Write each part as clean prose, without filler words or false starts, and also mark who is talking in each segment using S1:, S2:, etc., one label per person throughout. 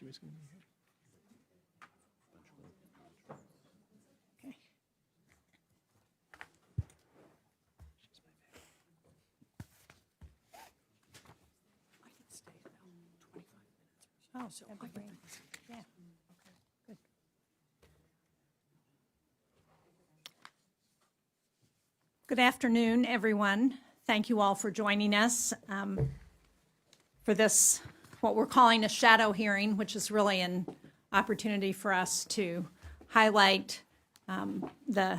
S1: she was going to be here.
S2: Okay.
S1: I could stay about 25 minutes.
S2: Oh,
S1: So
S2: that'd be
S1: I-
S2: great. Yeah. Good. Good afternoon, everyone. Thank you all for joining us for this, what we're calling a shadow hearing, which is really an opportunity for us to highlight the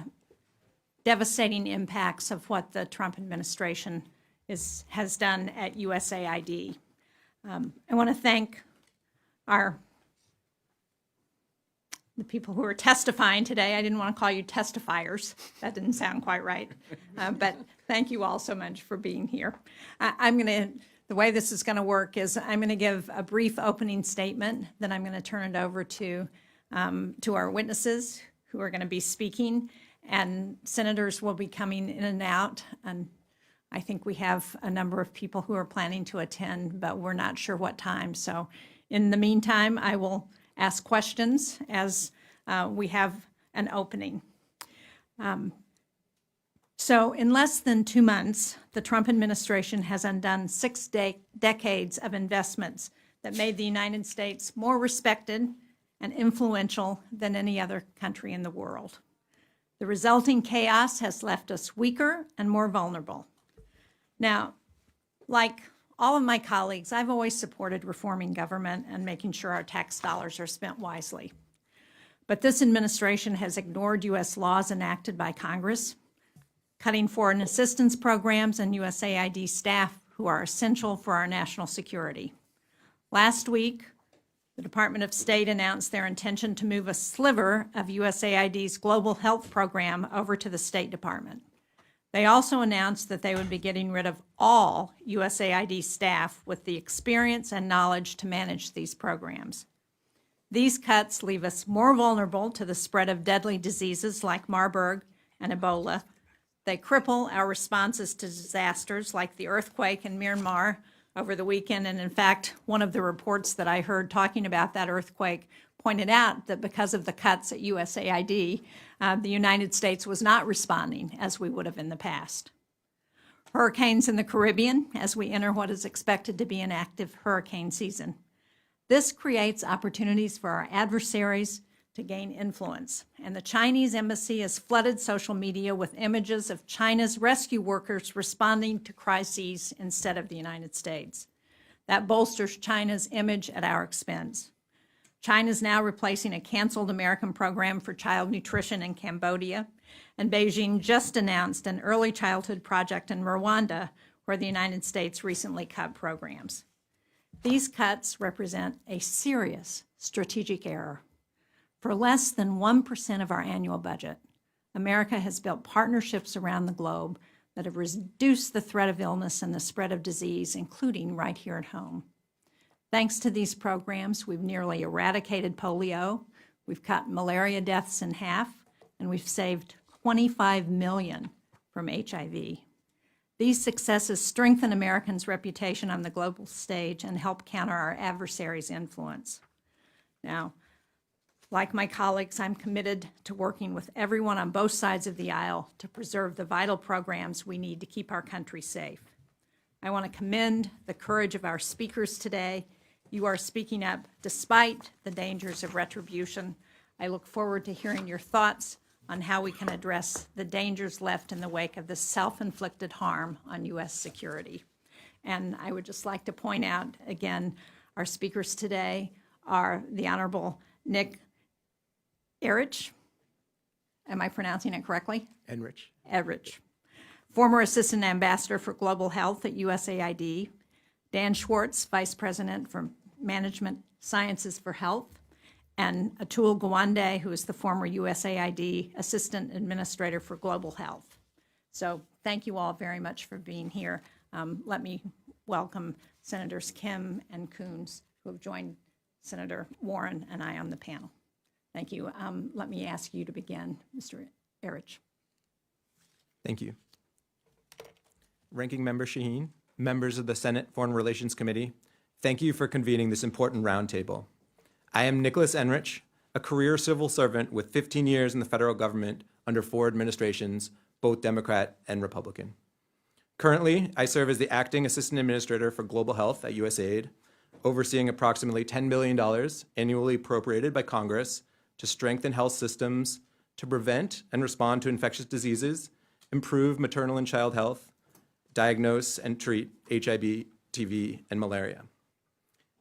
S2: devastating impacts of what the Trump administration has done at USAID. I want to thank the people who are testifying today. I didn't want to call you testifiers. That didn't sound quite right. But thank you all so much for being here. The way this is going to work is I'm going to give a brief opening statement, then I'm going to turn it over to our witnesses who are going to be speaking, and senators will be coming in and out. And I think we have a number of people who are planning to attend, but we're not sure what time. So in the meantime, I will ask questions as we have an opening. So in less than 2 months, the Trump administration has undone 6 decades of investments that made the United States more respected and influential than any other country in the world. The resulting chaos has left us weaker and more vulnerable. Now, like all of my colleagues, I've always supported reforming government and making sure our tax dollars are spent wisely. But this administration has ignored U.S. laws enacted by Congress, cutting foreign assistance programs and USAID staff who are essential for our national security. Last week, the Department of State announced their intention to move a sliver of USAID's global health program over to the State Department. They also announced that they would be getting rid of all USAID staff with the experience and knowledge to manage these programs. These cuts leave us more vulnerable to the spread of deadly diseases like Marburg and Ebola. They cripple our responses to disasters like the earthquake in Myanmar over the weekend. And in fact, one of the reports that I heard talking about that earthquake pointed out that because of the cuts at USAID, the United States was not responding as we would have in the past. Hurricanes in the Caribbean as we enter what is expected to be an active hurricane season. This creates opportunities for our adversaries to gain influence. And the Chinese embassy has flooded social media with images of China's rescue workers responding to crises instead of the United States. That bolsters China's image at our expense. China is now replacing a canceled American program for child nutrition in Cambodia, and Beijing just announced an early childhood project in Rwanda, where the United States recently cut programs. These cuts represent a serious strategic error. For less than 1% of our annual budget, America has built partnerships around the globe that have reduced the threat of illness and the spread of disease, including right here at home. Thanks to these programs, we've nearly eradicated polio, we've cut malaria deaths in half, and we've saved 25 million from HIV. These successes strengthen Americans' reputation on the global stage and help counter our adversaries' influence. Now, like my colleagues, I'm committed to working with everyone on both sides of the aisle to preserve the vital programs we need to keep our country safe. I want to commend the courage of our speakers today. You are speaking up despite the dangers of retribution. I look forward to hearing your thoughts on how we can address the dangers left in the wake of this self-inflicted harm on U.S. security. And I would just like to point out, again, our speakers today are the Honorable Nick Erich. Am I pronouncing it correctly? Erich. Former Assistant Ambassador for Global Health at USAID. Dan Schwartz, Vice President for Management Sciences for Health. And Atul Gawande, who is the former USAID Assistant Administrator for Global Health. So thank you all very much for being here. Let me welcome Senators Kim and Coons, who have joined Senator Warren and I on the panel. Thank you. Let me ask you to begin, Mr. Erich.
S3: Thank you. Ranking Member Shaheen, members of the Senate Foreign Relations Committee, thank you for convening this important roundtable. I am Nicholas Enrich, a career civil servant with 15 years in the federal government under 4 administrations, both Democrat and Republican. Currently, I serve as the acting assistant administrator for global health at USAID, overseeing approximately $10 billion annually appropriated by Congress to strengthen health systems, to prevent and respond to infectious diseases, improve maternal and child health, diagnose and treat HIV, TB, and malaria.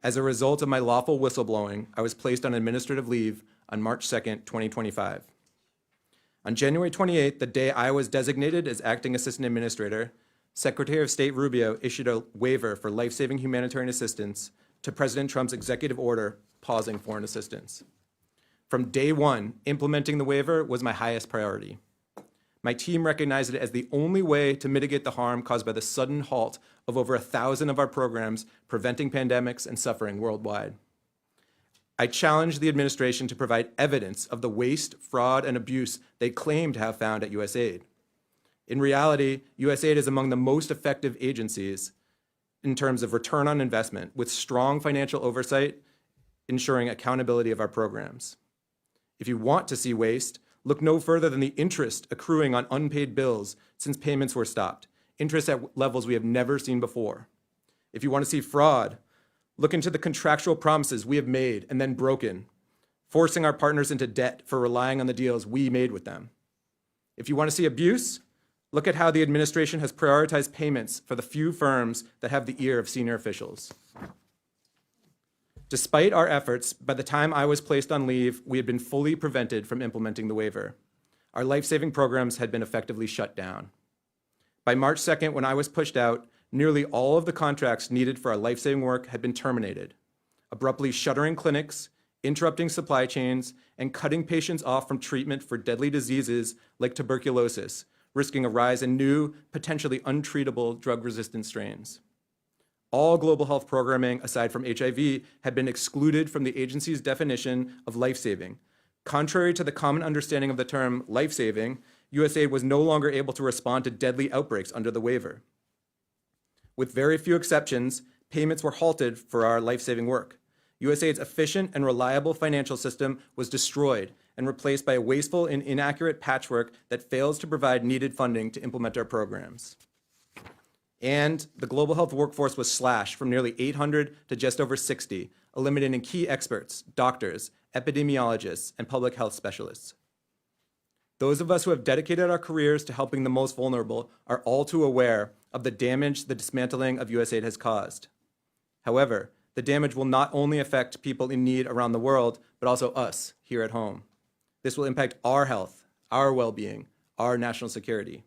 S3: As a result of my lawful whistleblowing, I was placed on administrative leave on March 2nd, 2025. On January 28th, the day I was designated as acting assistant administrator, Secretary of State Rubio issued a waiver for life-saving humanitarian assistance to President Trump's executive order pausing foreign assistance. From day one, implementing the waiver was my highest priority. My team recognized it as the only way to mitigate the harm caused by the sudden halt of over 1,000 of our programs preventing pandemics and suffering worldwide. I challenged the administration to provide evidence of the waste, fraud, and abuse they claim to have found at USAID. In reality, USAID is among the most effective agencies in terms of return on investment, with strong financial oversight, ensuring accountability of our programs. If you want to see waste, look no further than the interest accruing on unpaid bills since payments were stopped, interest at levels we have never seen before. If you want to see fraud, look into the contractual promises we have made and then broken, forcing our partners into debt for relying on the deals we made with them. If you want to see abuse, look at how the administration has prioritized payments for the few firms that have the ear of senior officials. Despite our efforts, by the time I was placed on leave, we had been fully prevented from implementing the waiver. Our life-saving programs had been effectively shut down. By March 2nd, when I was pushed out, nearly all of the contracts needed for our life-saving work had been terminated, abruptly shuttering clinics, interrupting supply chains, and cutting patients off from treatment for deadly diseases like tuberculosis, risking a rise in new, potentially untreatable drug-resistant strains. All global health programming, aside from HIV, had been excluded from the agency's definition of life-saving. Contrary to the common understanding of the term life-saving, USAID was no longer able to respond to deadly outbreaks under the waiver. With very few exceptions, payments were halted for our life-saving work. USAID's efficient and reliable financial system was destroyed and replaced by a wasteful and inaccurate patchwork that fails to provide needed funding to implement our programs. And the global health workforce was slashed from nearly 800 to just over 60, eliminating key experts, doctors, epidemiologists, and public health specialists. Those of us who have dedicated our careers to helping the most vulnerable are all too aware of the damage the dismantling of USAID has caused. However, the damage will not only affect people in need around the world, but also us here at home. This will impact our health, our well-being, our national security.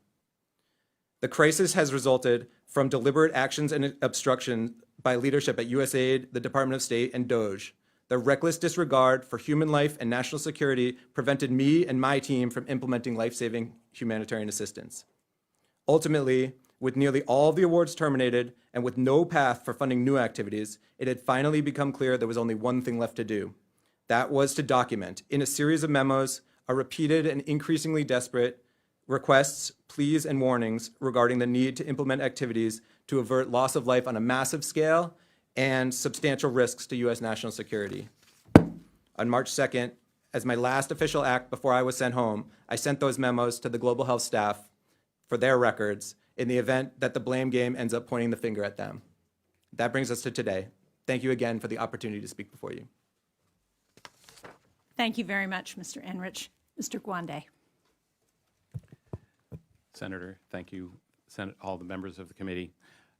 S3: The crisis has resulted from deliberate actions and obstruction by leadership at USAID, the Department of State, and DOGE. The reckless disregard for human life and national security prevented me and my team from implementing life-saving humanitarian assistance. Ultimately, with nearly all of the awards terminated and with no path for funding new activities, it had finally become clear there was only one thing left to do. That was to document, in a series of memos, a repeated and increasingly desperate requests, pleas, and warnings regarding the need to implement activities to avert loss of life on a massive scale and substantial risks to U.S. national security. On March 2nd, as my last official act before I was sent home, I sent those memos to the global health staff for their records in the event that the blame game ends up pointing the finger at them. That brings us to today. Thank you again for the opportunity to speak before you.
S2: Thank you very much, Mr. Enrich. Mr. Gwande.
S4: Senator, thank you, all the members of the committee.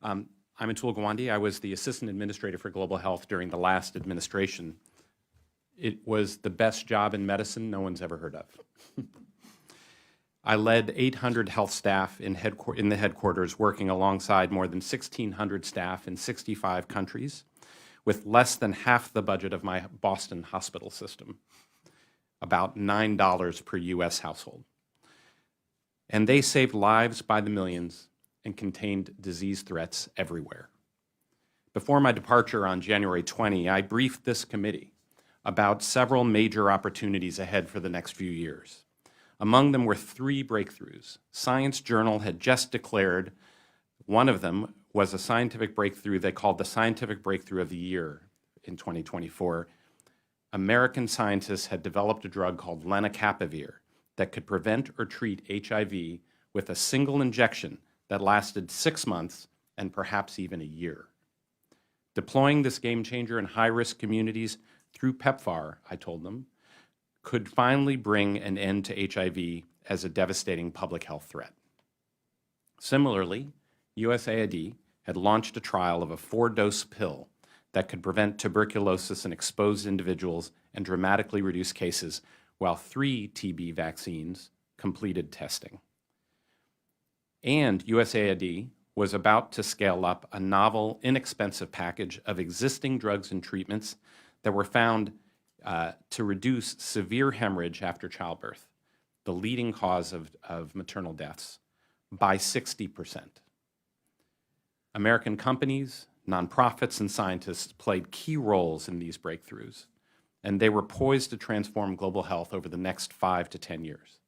S4: I'm Atul Gawande. I was the Assistant Administrator for Global Health during the last administration. It was the best job in medicine no one's ever heard of. I led 800 health staff in the headquarters, working alongside more than 1,600 staff in 65 countries, with less than half the budget of my Boston hospital system, about $9 per U.S. household. And they saved lives by the millions and contained disease threats everywhere. Before my departure on January 20, I briefed this committee about several major opportunities ahead for the next few years. Among them were 3 breakthroughs. Science Journal had just declared one of them was a scientific breakthrough they called the Scientific Breakthrough of the Year in 2024, American scientists had developed a drug called lenacapavir that could prevent or treat HIV with a single injection that lasted 6 months and perhaps even a year. Deploying this game changer in high-risk communities through PEPFAR, I told them, could finally bring an end to HIV as a devastating public health threat. Similarly, USAID had launched a trial of a 4-dose pill that could prevent tuberculosis in exposed individuals and dramatically reduce cases, while 3 TB vaccines completed testing. And USAID was about to scale up a novel, inexpensive package of existing drugs and treatments that were found to reduce severe hemorrhage after childbirth, the leading cause of maternal deaths, by 60%. American companies, nonprofits, and scientists played key roles in these breakthroughs, and they were poised to transform global health over the next 5 to 10 years.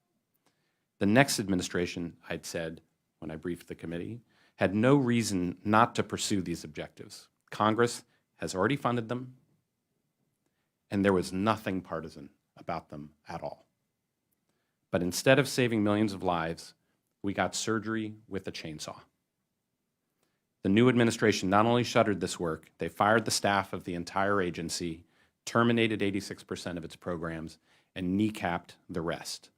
S4: The next administration, I'd said when I briefed the committee, had no reason not to pursue these objectives. Congress has already funded them, and there was nothing partisan about them at all. But instead of saving millions of lives, we got surgery with a chainsaw. The new administration not only shuttered this work, they fired the staff of the entire agency, terminated 86% of its programs, and kneecapped the rest,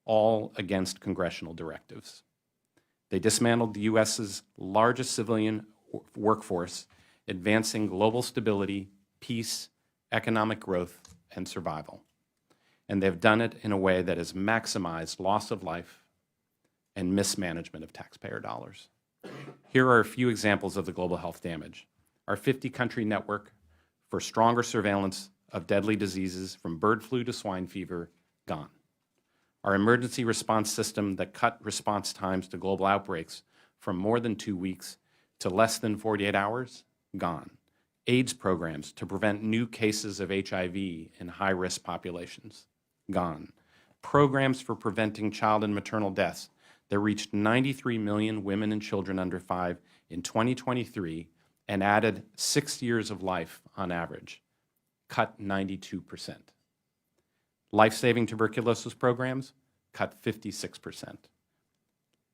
S4: all against congressional directives. They dismantled the U.S.'s largest civilian workforce, advancing global stability, peace, economic growth, and survival. And they've done it in a way that has maximized loss of life and mismanagement of taxpayer dollars. Here are a few examples of the global health damage. Our 50-country network for stronger surveillance of deadly diseases from bird flu to swine fever, gone. Our emergency response system that cut response times to global outbreaks from more than 2 weeks to less than 48 hours, gone. AIDS programs to prevent new cases of HIV in high-risk populations, gone. Programs for preventing child and maternal deaths that reached 93 million women and children under 5 in 2023 and added 6 years of life on average, cut 92%. Life-saving tuberculosis programs, cut 56%.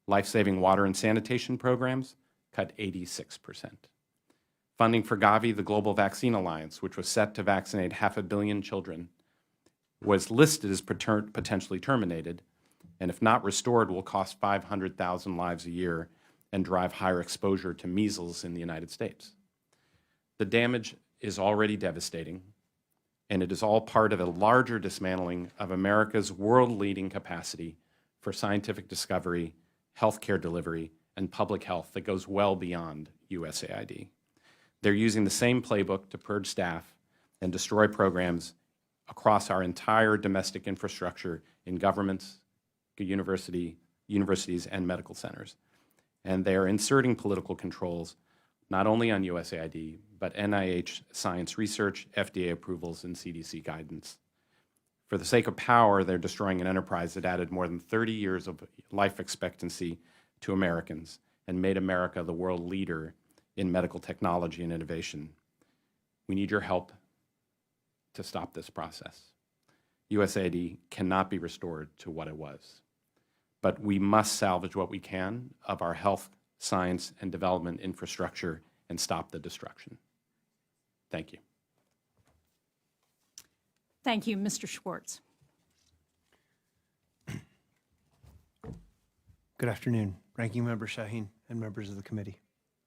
S4: Life-saving water and sanitation programs, cut 86%. Funding for Gavi, the Global Vaccine Alliance, which was set to vaccinate 500 million children, was listed as potentially terminated, and if not restored, will cost 500,000 lives a year and drive higher exposure to measles in the United States. The damage is already devastating, and it is all part of a larger dismantling of America's world-leading capacity for scientific discovery, healthcare delivery, and public health that goes well beyond USAID. They're using the same playbook to purge staff and destroy programs across our entire domestic infrastructure in governments, universities, and medical centers. And they are inserting political controls not only on USAID, but NIH science research, FDA approvals, and CDC guidance. For the sake of power, they're destroying an enterprise that added more than 30 years of life expectancy to Americans and made America the world leader in medical technology and innovation. We need your help to stop this process. USAID cannot be restored to what it was, but we must salvage what we can of our health, science, and development infrastructure and stop the destruction. Thank you.
S2: Thank you, Mr. Schwartz.
S5: Good afternoon, Ranking Member Shaheen and members of the committee.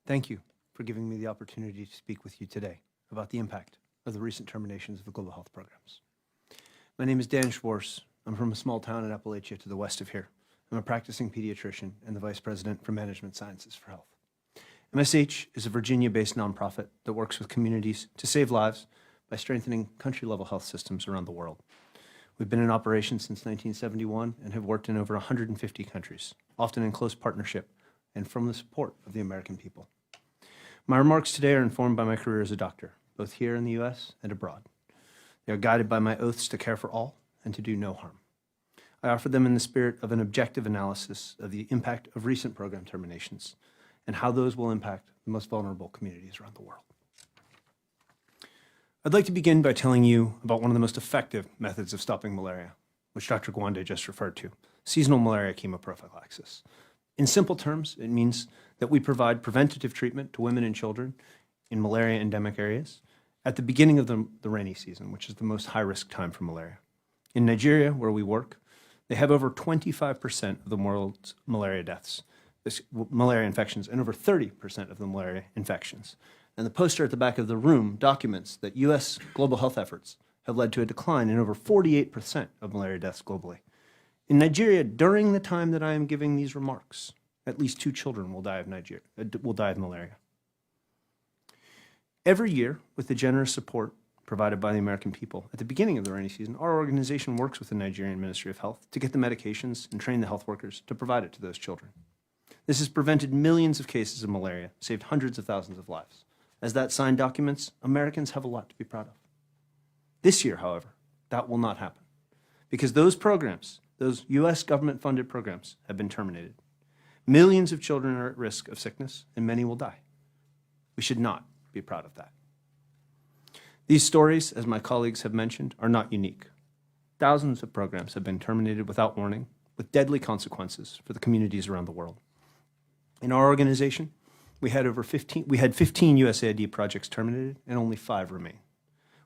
S5: Thank you for giving me the opportunity to speak with you today about the impact of the recent terminations of the global health programs. My name is Dan Schwartz. I'm from a small town in Appalachia to the west of here. I'm a practicing pediatrician and the Vice President for Management Sciences for Health. MSH is a Virginia-based nonprofit that works with communities to save lives by strengthening country-level health systems around the world. We've been in operation since 1971 and have worked in over 150 countries, often in close partnership and from the support of the American people. My remarks today are informed by my career as a doctor, both here in the U.S. and abroad. They are guided by my oaths to care for all and to do no harm. I offer them in the spirit of an objective analysis of the impact of recent program terminations and how those will impact the most vulnerable communities around the world. I'd like to begin by telling you about one of the most effective methods of stopping malaria, which Dr. Gwande just referred to, seasonal malaria chemoprophylaxis. In simple terms, it means that we provide preventative treatment to women and children in malaria endemic areas at the beginning of the rainy season, which is the most high-risk time for malaria. In Nigeria, where we work, they have over 25% of the world's malaria deaths, malaria infections, and over 30% of the malaria infections. And the poster at the back of the room documents that U.S. global health efforts have led to a decline in over 48% of malaria deaths globally. In Nigeria, during the time that I am giving these remarks, at least 2 children will die of malaria. Every year, with the generous support provided by the American people, at the beginning of the rainy season, our organization works with the Nigerian Ministry of Health to get the medications and train the health workers to provide it to those children. This has prevented millions of cases of malaria, saved hundreds of thousands of lives. As that sign documents, Americans have a lot to be proud of. This year, however, that will not happen because those programs, those U.S. government-funded programs, have been terminated. Millions of children are at risk of sickness, and many will die. We should not be proud of that. These stories, as my colleagues have mentioned, are not unique. Thousands of programs have been terminated without warning, with deadly consequences for the communities around the world. In our organization, we had 15 USAID projects terminated, and only 5 remain.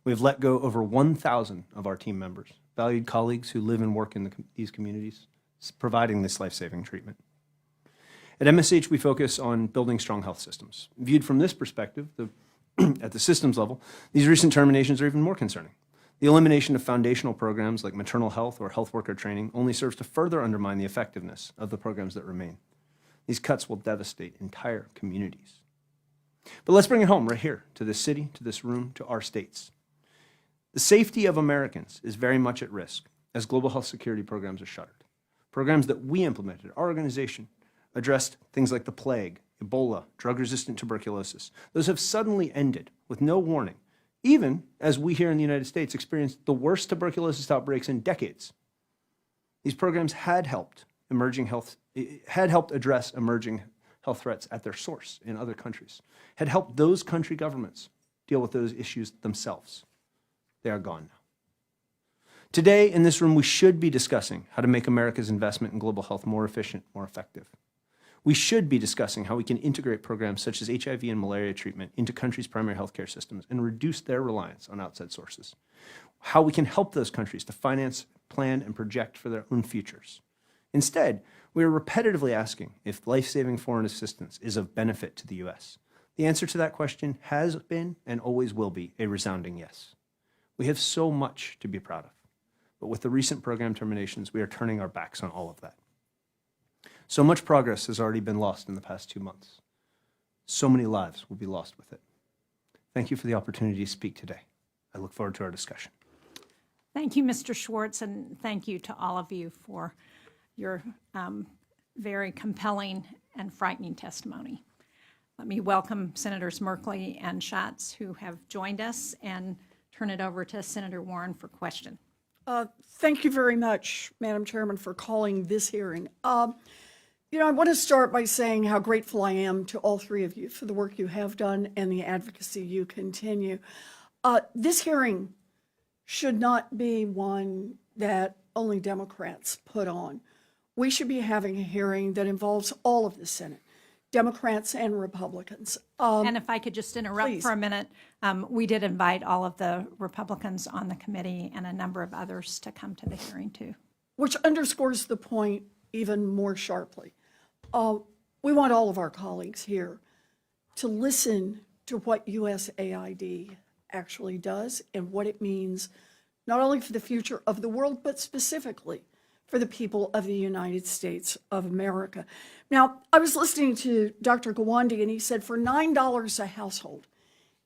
S5: We have let go over 1,000 of our team members, valued colleagues who live and work in these communities, providing this life-saving treatment. At MSH, we focus on building strong health systems. Viewed from this perspective, at the systems level, these recent terminations are even more concerning. The elimination of foundational programs like maternal health or health worker training only serves to further undermine the effectiveness of the programs that remain. These cuts will devastate entire communities. But let's bring it home right here, to this city, to this room, to our states. The safety of Americans is very much at risk as global health security programs are shuttered. Programs that we implemented, our organization, addressed things like the plague, Ebola, drug-resistant tuberculosis. Those have suddenly ended with no warning, even as we here in the United States experienced the worst tuberculosis outbreaks in decades. These programs had helped address emerging health threats at their source in other countries, had helped those country governments deal with those issues themselves. They are gone now. Today, in this room, we should be discussing how to make America's investment in global health more efficient, more effective. We should be discussing how we can integrate programs such as HIV and malaria treatment into countries' primary healthcare systems and reduce their reliance on outside sources. How we can help those countries to finance, plan, and project for their own futures. Instead, we are repetitively asking if life-saving foreign assistance is of benefit to the U.S. The answer to that question has been and always will be a resounding yes. We have so much to be proud of, but with the recent program terminations, we are turning our backs on all of that. So much progress has already been lost in the past 2 months. So many lives will be lost with it. Thank you for the opportunity to speak today. I look forward to our discussion.
S2: Thank you, Mr. Schwartz, and thank you to all of you for your very compelling and frightening testimony. Let me welcome Senators Merkley and Schatz, who have joined us, and turn it over to Senator Warren for question.
S1: Thank you very much, Madam Chairman, for calling this hearing. I want to start by saying how grateful I am to all 3 of you for the work you have done and the advocacy you continue. This hearing should not be one that only Democrats put on. We should be having a hearing that involves all of the Senate, Democrats and Republicans.
S2: And if I could just interrupt
S1: please.
S2: for a minute, we did invite all of the Republicans on the committee and a number of others to come to the hearing too.
S1: Which underscores the point even more sharply. We want all of our colleagues here to listen to what USAID actually does and what it means, not only for the future of the world, but specifically for the people of the United States of America. Now, I was listening to Dr. Gwande, and he said for $9 a household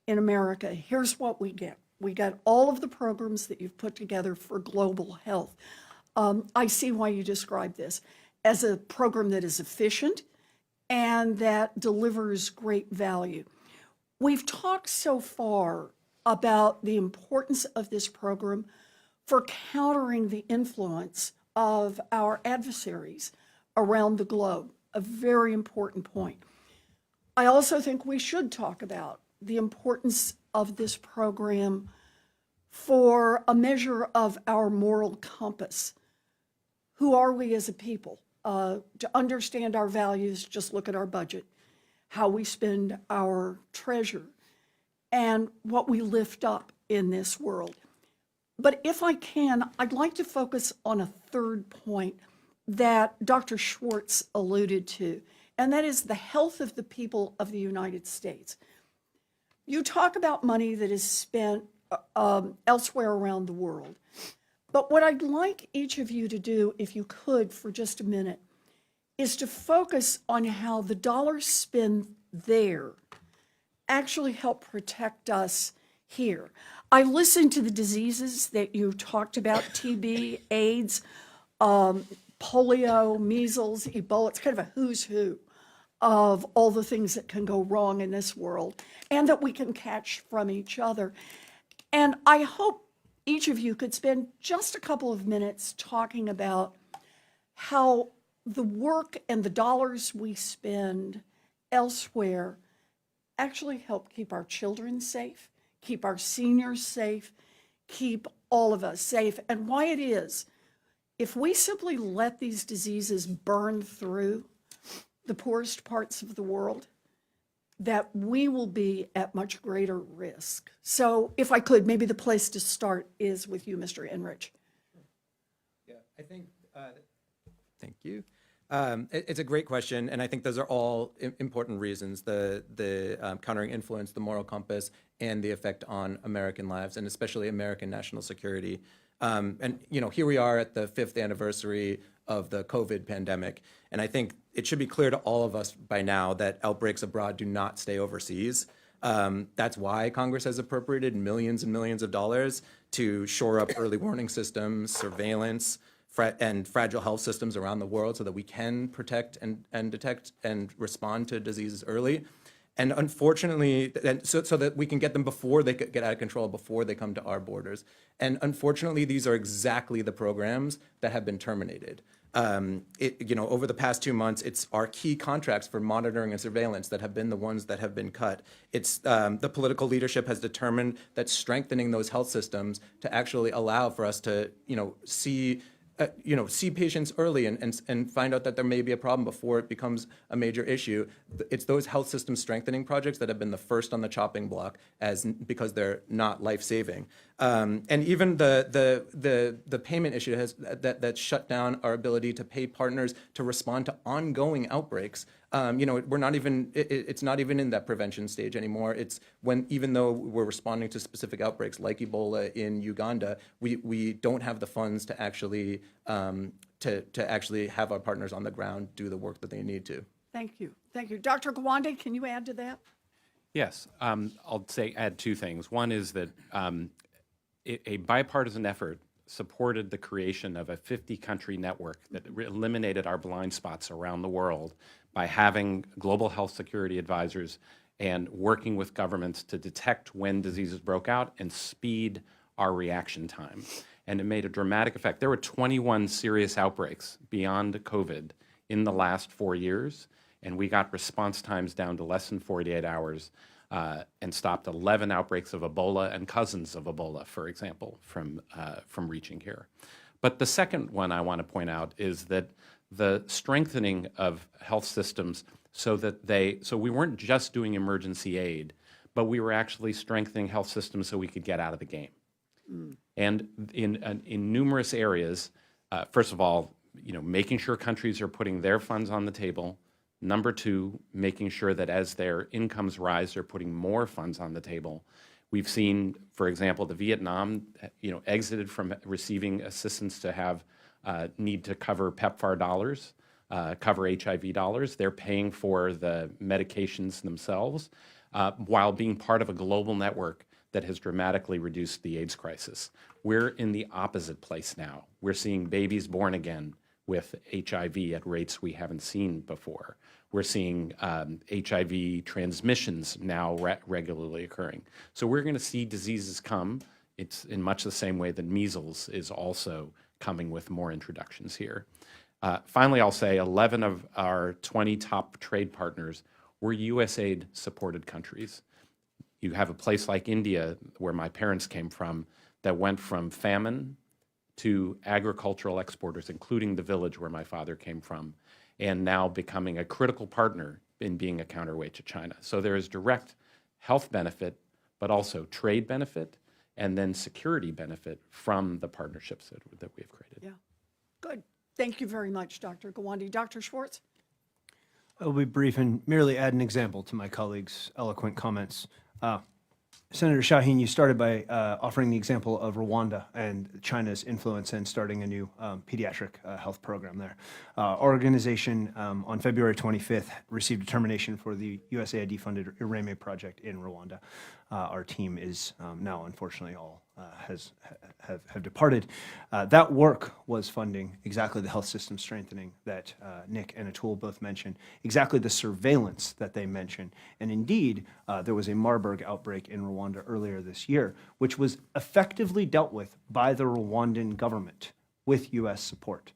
S1: in America, here's what we get. We get all of the programs that you've put together for global health. I see why you describe this as a program that is efficient and that delivers great value. We've talked so far about the importance of this program for countering the influence of our adversaries around the globe, a very important point. I also think we should talk about the importance of this program for a measure of our moral compass. Who are we as a people? To understand our values, just look at our budget, how we spend our treasure, and what we lift up in this world. But if I can, I'd like to focus on a third point that Dr. Schwartz alluded to, and that is the health of the people of the United States. You talk about money that is spent elsewhere around the world. But what I'd like each of you to do, if you could, for just a minute, is to focus on how the dollars spent there actually help protect us here. I listened to the diseases that you talked about, TB, AIDS, polio, measles, Ebola. It's kind of a who's who of all the things that can go wrong in this world and that we can catch from each other. And I hope each of you could spend just a couple of minutes talking about how the work and the dollars we spend elsewhere actually help keep our children safe, keep our seniors safe, keep all of us safe, and why it is, if we simply let these diseases burn through the poorest parts of the world, that we will be at much greater risk. So if I could, maybe the place to start is with you, Mr. Enrich.
S3: Yeah, I think, thank you. It's a great question, and I think those are all important reasons, the countering influence, the moral compass, and the effect on American lives, and especially American national security. And, you know, here we are at the 5th anniversary of the COVID pandemic, and I think it should be clear to all of us by now that outbreaks abroad do not stay overseas. That's why Congress has appropriated millions and millions of dollars to shore up early warning systems, surveillance, and fragile health systems around the world so that we can protect and detect and respond to diseases early. And unfortunately, so that we can get them before they get out of control, before they come to our borders. And unfortunately, these are exactly the programs that have been terminated. Over the past 2 months, it's our key contracts for monitoring and surveillance that have been the ones that have been cut. It's the political leadership has determined that strengthening those health systems to actually allow for us to, see patients early and find out that there may be a problem before it becomes a major issue. It's those health system strengthening projects that have been the first on the chopping block because they're not life-saving. And even the payment issue that shut down our ability to pay partners to respond to ongoing outbreaks. We're not even, it's not even in that prevention stage anymore. It's even though we're responding to specific outbreaks like Ebola in Uganda, we don't have the funds to actually actually have our partners on the ground do the work that they need to.
S1: Thank you. Thank you. Dr. Gawande, can you add to that?
S4: Yes, I'll add two things. One is that a bipartisan effort supported the creation of a 50-country network that eliminated our blind spots around the world by having global health security advisors and working with governments to detect when diseases broke out and speed our reaction time. And it made a dramatic effect. There were 21 serious outbreaks beyond COVID in the last 4 years, and we got response times down to less than 48 hours and stopped 11 outbreaks of Ebola and cousins of Ebola, for example, from reaching here. But the second one I want to point out is that the strengthening of health systems so we weren't just doing emergency aid, but we were actually strengthening health systems so we could get out of the game. And in numerous areas, first of all, making sure countries are putting their funds on the table. Number two, making sure that as their incomes rise, they're putting more funds on the table. We've seen, for example, the Vietnam, exited from receiving assistance to have need to cover PEPFAR dollars, cover HIV dollars. They're paying for the medications themselves while being part of a global network that has dramatically reduced the AIDS crisis. We're in the opposite place now. We're seeing babies born again with HIV at rates we haven't seen before. We're seeing HIV transmissions now regularly occurring. So we're going to see diseases come. It's in much the same way that measles is also coming with more introductions here. Finally, I'll say 11 of our 20 top trade partners were USAID-supported countries. You have a place like India, where my parents came from, that went from famine to agricultural exporters, including the village where my father came from, and now becoming a critical partner in being a counterweight to China. So there is direct health benefit, but also trade benefit, and then security benefit from the partnerships that we've created.
S1: Yeah, good. Thank you very much, Dr. Gawande. Dr. Schwartz?
S5: I'll be brief and merely add an example to my colleagues' eloquent comments. Senator Shaheen, you started by offering the example of Rwanda and China's influence in starting a new pediatric health program there. Our organization on February 25th received determination for the USAID-funded IREME project in Rwanda. Our team is now, unfortunately, all have departed. That work was funding exactly the health system strengthening that Nick and Atul both mentioned, exactly the surveillance that they mentioned. And indeed, there was a Marburg outbreak in Rwanda earlier this year, which was effectively dealt with by the Rwandan government with U.S. support.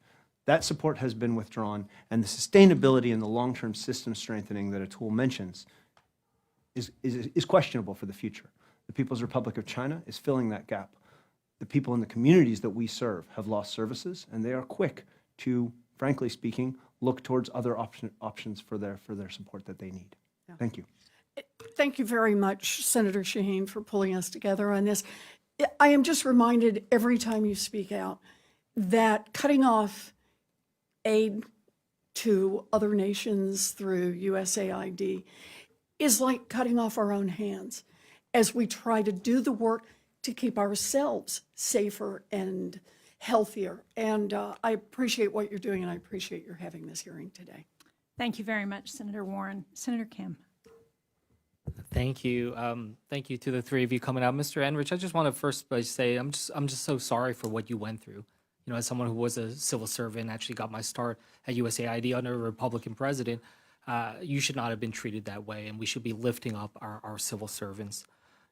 S5: That support has been withdrawn, and the sustainability and the long-term system strengthening that Atul mentions is questionable for the future. The People's Republic of China is filling that gap. The people in the communities that we serve have lost services, and they are quick to, frankly speaking, look towards other options for their support that they need. Yeah. Thank you.
S1: Thank you very much, Senator Shaheen, for pulling us together on this. I am just reminded every time you speak out that cutting off aid to other nations through USAID is like cutting off our own hands as we try to do the work to keep ourselves safer and healthier. And I appreciate what you're doing, and I appreciate your having this hearing today.
S2: Thank you very much, Senator Warren. Senator Kim.
S6: Thank you. Thank you to the three of you coming out. Mr. Enrich, I just want to first say I'm just so sorry for what you went through. You know, as someone who was a civil servant, actually got my start at USAID under a Republican president, you should not have been treated that way, and we should be lifting up our civil servants.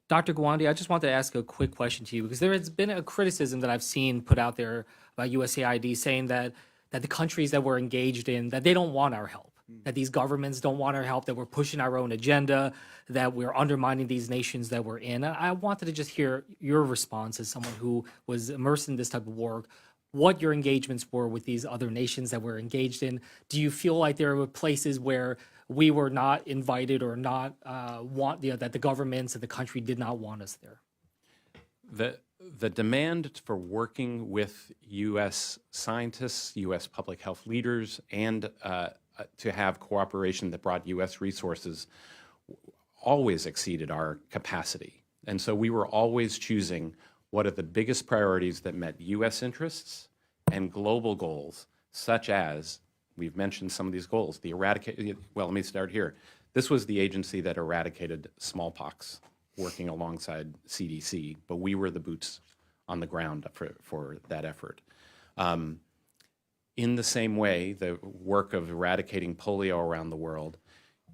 S6: Dr. Gawande, I just want to ask a quick question to you, because there has been a criticism that I've seen put out there about USAID saying that the countries that we're engaged in, that they don't want our help, that these governments don't want our help, that we're pushing our own agenda, that we're undermining these nations that we're in. I wanted to just hear your response as someone who was immersed in this type of work, what your engagements were with these other nations that we're engaged in. Do you feel like there were places where we were not invited or not that the governments and the country did not want us there?
S4: The demand for working with U.S. scientists, U.S. public health leaders, and to have cooperation that brought U.S. resources always exceeded our capacity. And so we were always choosing what are the biggest priorities that met U.S. interests and global goals, such as, we've mentioned some of these goals, well, let me start here. This was the agency that eradicated smallpox, working alongside CDC, but we were the boots on the ground for that effort. In the same way, the work of eradicating polio around the world,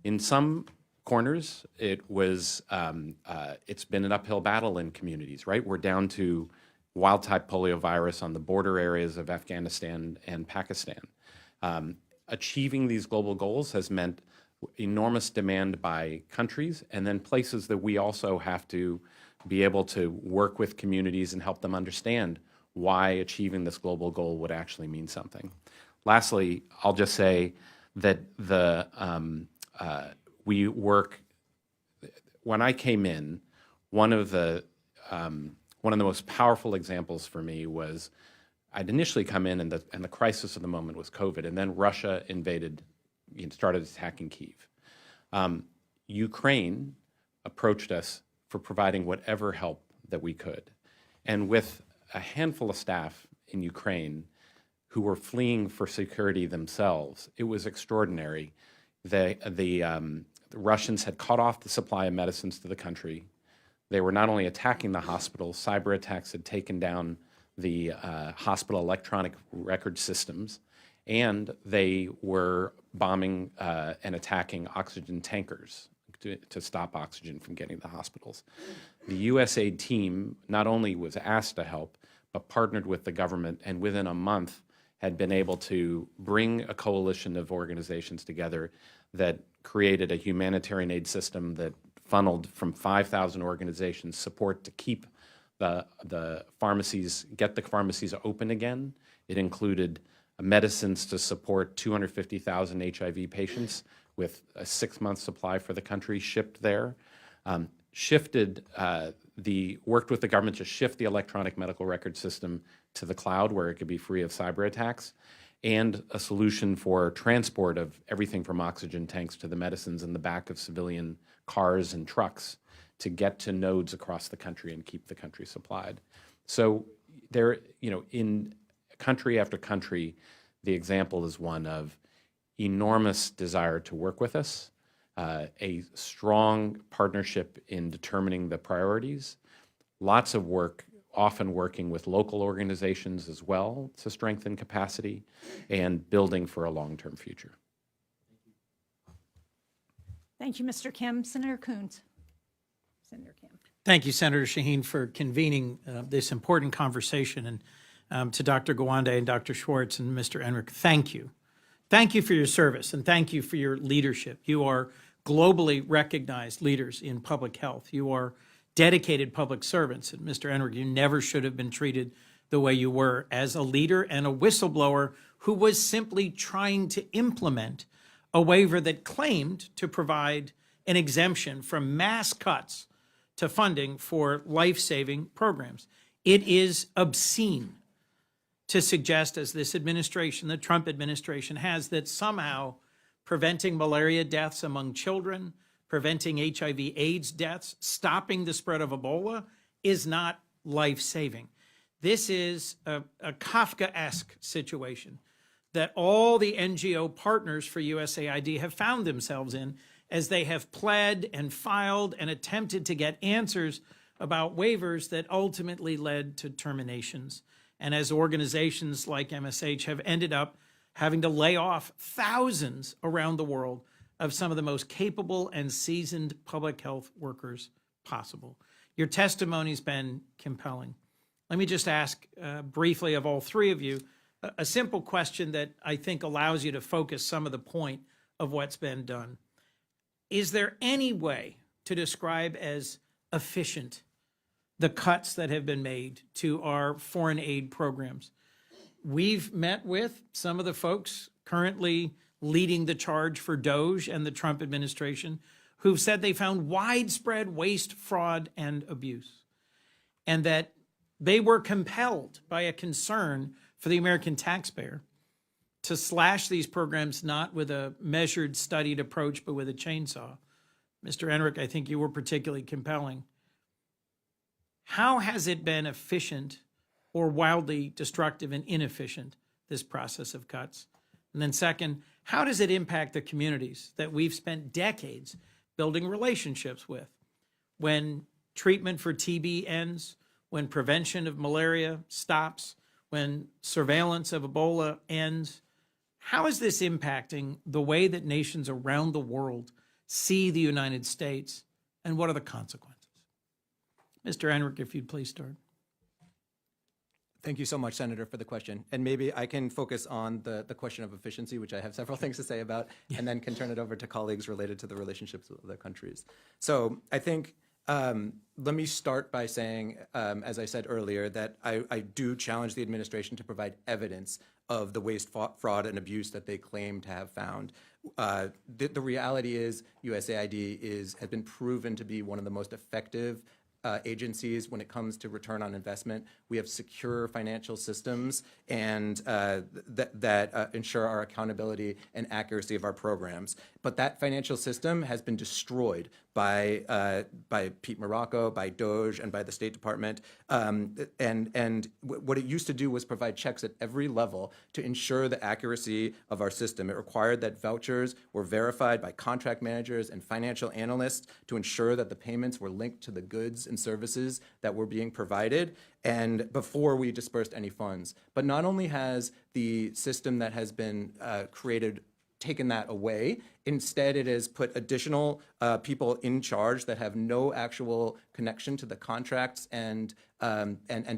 S4: in some corners, it's been an uphill battle in communities, right? We're down to wild-type poliovirus on the border areas of Afghanistan and Pakistan. Achieving these global goals has meant enormous demand by countries, and then places that we also have to be able to work with communities and help them understand why achieving this global goal would actually mean something. Lastly, I'll just say that we work. When I came in, one of the most powerful examples for me was I'd initially come in, and the crisis of the moment was COVID, and then Russia invaded, started attacking Kyiv. Ukraine approached us for providing whatever help that we could, and with a handful of staff in Ukraine who were fleeing for security themselves, it was extraordinary. The Russians had cut off the supply of medicines to the country. They were not only attacking the hospitals, cyber attacks had taken down the hospital electronic record systems, and they were bombing and attacking oxygen tankers to stop oxygen from getting to the hospitals. The USAID team not only was asked to help, but partnered with the government, and within a month had been able to bring a coalition of organizations together that created a humanitarian aid system that funneled from 5,000 organizations support to keep the pharmacies, get the pharmacies open again. It included medicines to support 250,000 HIV patients with a 6-month supply for the country shipped there. Worked with the government to shift the electronic medical record system to the cloud where it could be free of cyber attacks, and a solution for transport of everything from oxygen tanks to the medicines in the back of civilian cars and trucks to get to nodes across the country and keep the country supplied. So there, in country after country, the example is one of enormous desire to work with us, a strong partnership in determining the priorities, lots of work, often working with local organizations as well to strengthen capacity, and building for a long-term future.
S2: Thank you, Mr. Kim. Senator Coons. Senator Kim.
S7: Thank you, Senator Shaheen, for convening this important conversation. And to Dr. Gawande and Dr. Schwartz and Mr. Enrick, thank you. Thank you for your service, and thank you for your leadership. You are globally recognized leaders in public health. You are dedicated public servants. And Mr. Enrick, you never should have been treated the way you were as a leader and a whistleblower who was simply trying to implement a waiver that claimed to provide an exemption from mass cuts to funding for life-saving programs. It is obscene to suggest, as this administration, the Trump administration has, that somehow preventing malaria deaths among children, preventing HIV/AIDS deaths, stopping the spread of Ebola is not life-saving. This is a Kafkaesque situation that all the NGO partners for USAID have found themselves in as they have pled and filed and attempted to get answers about waivers that ultimately led to terminations. And as organizations like MSH have ended up having to lay off thousands around the world of some of the most capable and seasoned public health workers possible. Your testimony's been compelling. Let me just ask briefly of all three of you a simple question that I think allows you to focus some of the point of what's been done. Is there any way to describe as efficient the cuts that have been made to our foreign aid programs? We've met with some of the folks currently leading the charge for DOGE and the Trump administration who've said they found widespread waste, fraud, and abuse, and that they were compelled by a concern for the American taxpayer to slash these programs not with a measured, studied approach, but with a chainsaw. Mr. Enrick, I think you were particularly compelling. How has it been efficient or wildly destructive and inefficient, this process of cuts? And then second, how does it impact the communities that we've spent decades building relationships with? When treatment for TB ends, when prevention of malaria stops, when surveillance of Ebola ends, how is this impacting the way that nations around the world see the United States, and what are the consequences? Mr. Enrick, if you'd please start.
S3: Thank you so much, Senator, for the question. And maybe I can focus on the question of efficiency, which I have several things to say about, and then can turn it over to colleagues related to the relationships with other countries. So I think, let me start by saying, as I said earlier, that I do challenge the administration to provide evidence of the waste, fraud, and abuse that they claim to have found. The reality is USAID has been proven to be one of the most effective agencies when it comes to return on investment. We have secure financial systems and that ensure our accountability and accuracy of our programs. But that financial system has been destroyed by Pete Morocco, by DOGE, and by the State Department. And what it used to do was provide checks at every level to ensure the accuracy of our system. It required that vouchers were verified by contract managers and financial analysts to ensure that the payments were linked to the goods and services that were being provided, and before we dispersed any funds. But not only has the system that has been created taken that away, instead it has put additional people in charge that have no actual connection to the contracts and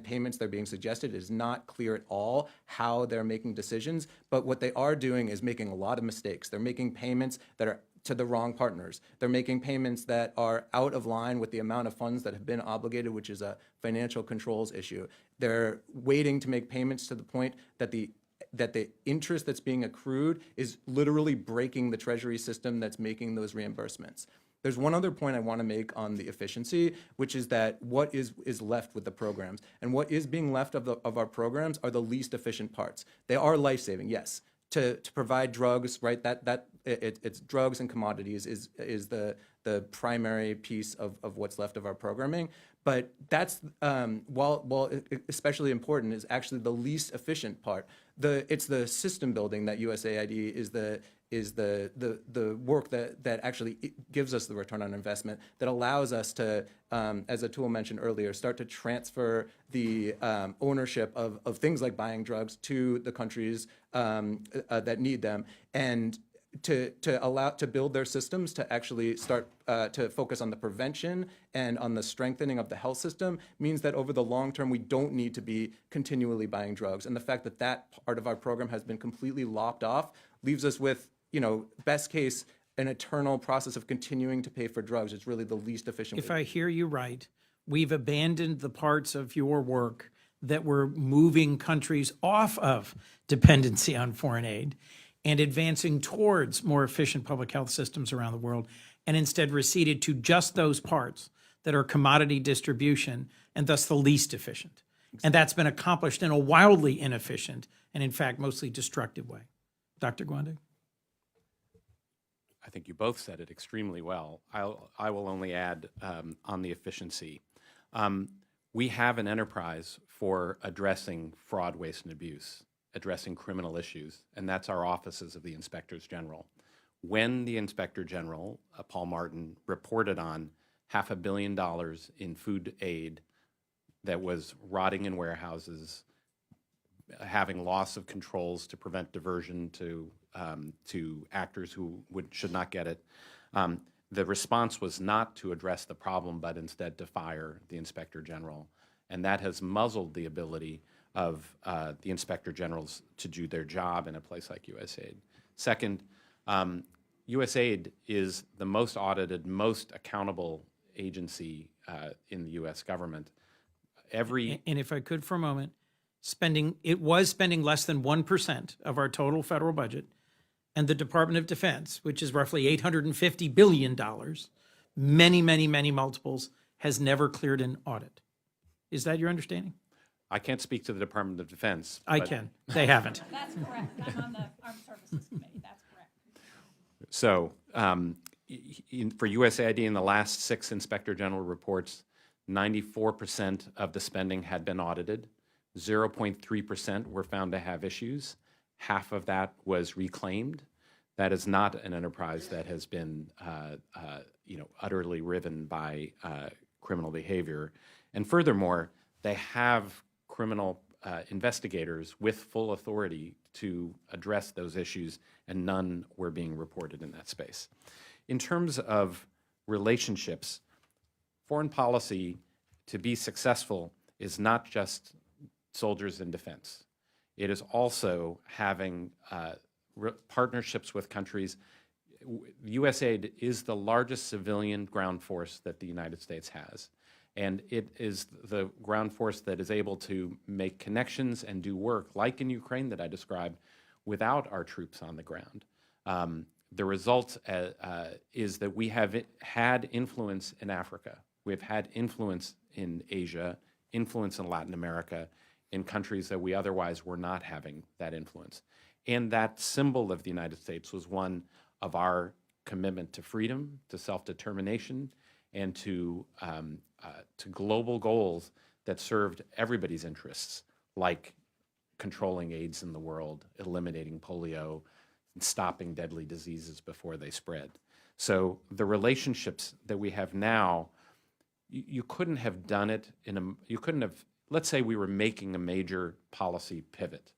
S3: payments that are being suggested. It is not clear at all how they're making decisions, but what they are doing is making a lot of mistakes. They're making payments that are to the wrong partners. They're making payments that are out of line with the amount of funds that have been obligated, which is a financial controls issue. They're waiting to make payments to the point that the interest that's being accrued is literally breaking the Treasury system that's making those reimbursements. There's one other point I want to make on the efficiency, which is that what is left with the programs. And what is being left of our programs are the least efficient parts. They are life-saving, yes. To provide drugs, right? It's drugs and commodities is the primary piece of what's left of our programming. But that's while especially important, is actually the least efficient part. It's the system building that USAID is the work that actually gives us the return on investment, that allows us to, as Atul mentioned earlier, start to transfer the ownership of things like buying drugs to the countries that need them, and to build their systems to actually start to focus on the prevention and on the strengthening of the health system means that over the long term, we don't need to be continually buying drugs. And the fact that that part of our program has been completely lopped off leaves us with, best case, an eternal process of continuing to pay for drugs. It's really the least efficient
S7: If
S3: way.
S7: I hear you right, we've abandoned the parts of your work that were moving countries off of dependency on foreign aid and advancing towards more efficient public health systems around the world, and instead receded to just those parts that are commodity distribution and thus the least efficient. And that's been accomplished in a wildly inefficient and, in fact, mostly destructive way. Dr. Gwande?
S4: I think you both said it extremely well. I will only add on the efficiency. We have an enterprise for addressing fraud, waste, and abuse, addressing criminal issues, and that's our offices of the Inspectors General. When the Inspector General, Paul Martin, reported on $500 million in food aid that was rotting in warehouses, having loss of controls to prevent diversion to actors who should not get it, the response was not to address the problem, but instead to fire the Inspector General. And that has muzzled the ability of the Inspector Generals to do their job in a place like USAID. Second, USAID is the most audited, most accountable agency in the U.S. government.
S7: And if I could for a moment, it was spending less than 1% of our total federal budget, and the Department of Defense, which is roughly $850 billion, many, many, many multiples, has never cleared an audit. Is that your understanding?
S4: I can't speak to the Department of Defense.
S7: I can. They haven't.
S2: That's correct. I'm on the Armed Services Committee. That's correct.
S4: So for USAID, in the last 6 Inspector General reports, 94% of the spending had been audited. 0.3% were found to have issues. Half of that was reclaimed. That is not an enterprise that has been, utterly riven by criminal behavior. And furthermore, they have criminal investigators with full authority to address those issues, and none were being reported in that space. In terms of relationships, foreign policy, to be successful, is not just soldiers in defense. It is also having partnerships with countries. USAID is the largest civilian ground force that the United States has. And it is the ground force that is able to make connections and do work, like in Ukraine that I described, without our troops on the ground. The result is that we have had influence in Africa. We've had influence in Asia, influence in Latin America, in countries that we otherwise were not having that influence. And that symbol of the United States was one of our commitment to freedom, to self-determination, and to global goals that served everybody's interests, like controlling AIDS in the world, eliminating polio, and stopping deadly diseases before they spread. So the relationships that we have now, you couldn't have done it you couldn't have, let's say we were making a major policy pivot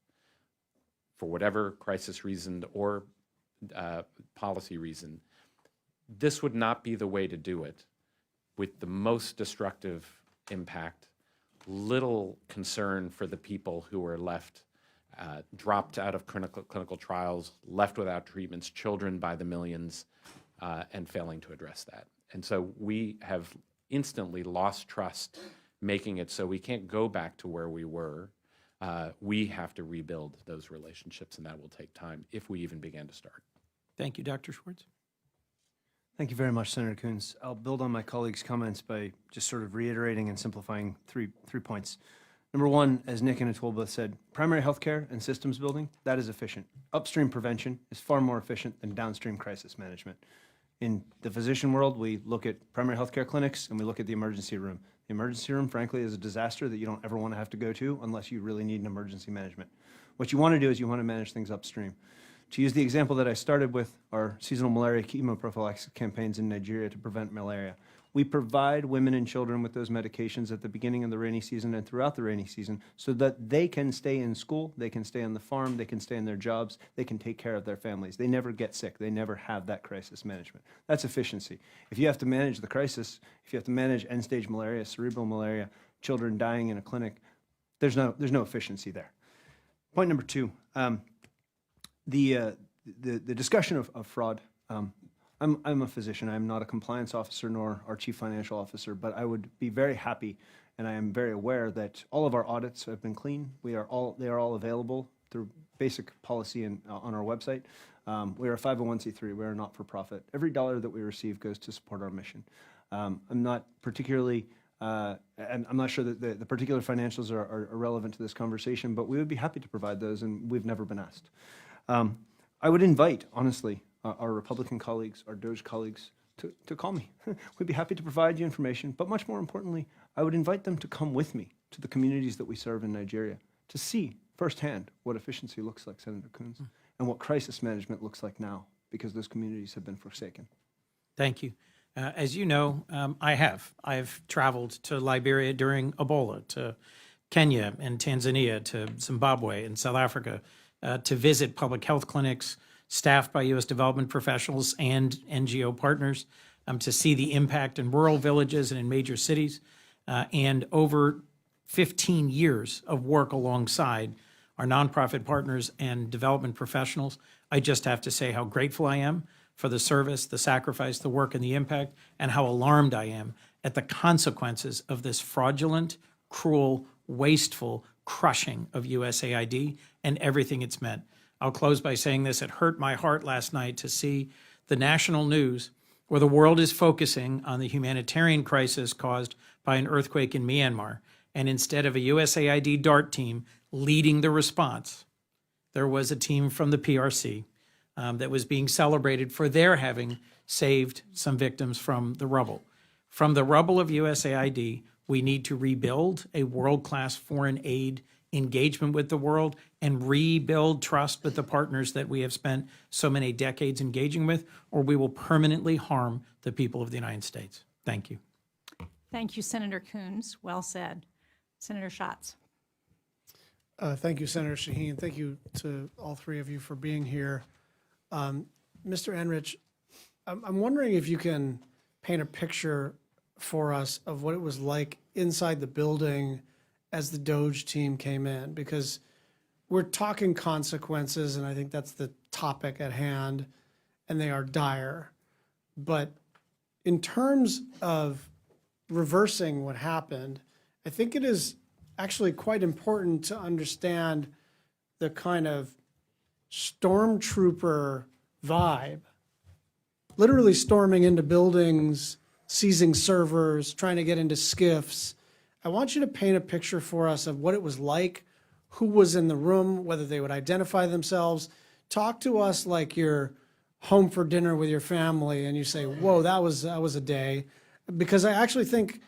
S4: for whatever crisis reason or policy reason. This would not be the way to do it, with the most destructive impact, little concern for the people who are left, dropped out of clinical trials, left without treatments, children by the millions, and failing to address that. And so we have instantly lost trust, making it so we can't go back to where we were. We have to rebuild those relationships, and that will take time if we even begin to start.
S7: Thank you, Dr. Schwartz.
S5: Thank you very much, Senator Coons. I'll build on my colleagues' comments by just sort of reiterating and simplifying three points. Number one, as Nick and Atul both said, primary healthcare and systems building, that is efficient. Upstream prevention is far more efficient than downstream crisis management. In the physician world, we look at primary healthcare clinics and we look at the emergency room. The emergency room, frankly, is a disaster that you don't ever want to have to go to unless you really need an emergency management. What you want to do is you want to manage things upstream. To use the example that I started with, our seasonal malaria chemoprophylaxis campaigns in Nigeria to prevent malaria. We provide women and children with those medications at the beginning of the rainy season and throughout the rainy season so that they can stay in school, they can stay on the farm, they can stay in their jobs, they can take care of their families. They never get sick. They never have that crisis management. That's efficiency. If you have to manage the crisis, if you have to manage end-stage malaria, cerebral malaria, children dying in a clinic, there's no efficiency there. Point number two, the discussion of fraud. I'm a physician. I'm not a compliance officer nor our chief financial officer, but I would be very happy, and I am very aware that all of our audits have been clean. They are all available through basic policy and on our website. We are a 501c3. We are not for profit. Every dollar that we receive goes to support our mission. I'm not particularly, and I'm not sure that the particular financials are relevant to this conversation, but we would be happy to provide those, and we've never been asked. I would invite, honestly, our Republican colleagues, our DOJ colleagues, to call me. We'd be happy to provide you information, but much more importantly, I would invite them to come with me to the communities that we serve in Nigeria to see firsthand what efficiency looks like, Senator Coons, and what crisis management looks like now, because those communities have been forsaken.
S7: Thank you. As you know, I've traveled to Liberia during Ebola, to Kenya and Tanzania, to Zimbabwe and South Africa, to visit public health clinics staffed by U.S. development professionals and NGO partners, to see the impact in rural villages and in major cities, and over 15 years of work alongside our nonprofit partners and development professionals. I just have to say how grateful I am for the service, the sacrifice, the work, and the impact, and how alarmed I am at the consequences of this fraudulent, cruel, wasteful crushing of USAID and everything it's meant. I'll close by saying this. It hurt my heart last night to see the national news where the world is focusing on the humanitarian crisis caused by an earthquake in Myanmar. And instead of a USAID DART team leading the response, there was a team from the PRC that was being celebrated for their having saved some victims from the rubble. From the rubble of USAID, we need to rebuild a world-class foreign aid engagement with the world and rebuild trust with the partners that we have spent so many decades engaging with, or we will permanently harm the people of the United States. Thank you.
S2: Thank you, Senator Coons. Well said. Senator Schatz.
S8: Thank you, Senator Shaheen. Thank you to all three of you for being here. Mr. Enrich, I'm wondering if you can paint a picture for us of what it was like inside the building as the DOJ team came in, because we're talking consequences, and I think that's the topic at hand, and they are dire. But in terms of reversing what happened, I think it is actually quite important to understand the kind of stormtrooper vibe, literally storming into buildings, seizing servers, trying to get into SCIFs. I want you to paint a picture for us of what it was like, who was in the room, whether they would identify themselves. Talk to us like you're home for dinner with your family and you say, whoa, that was a day. Because I actually think,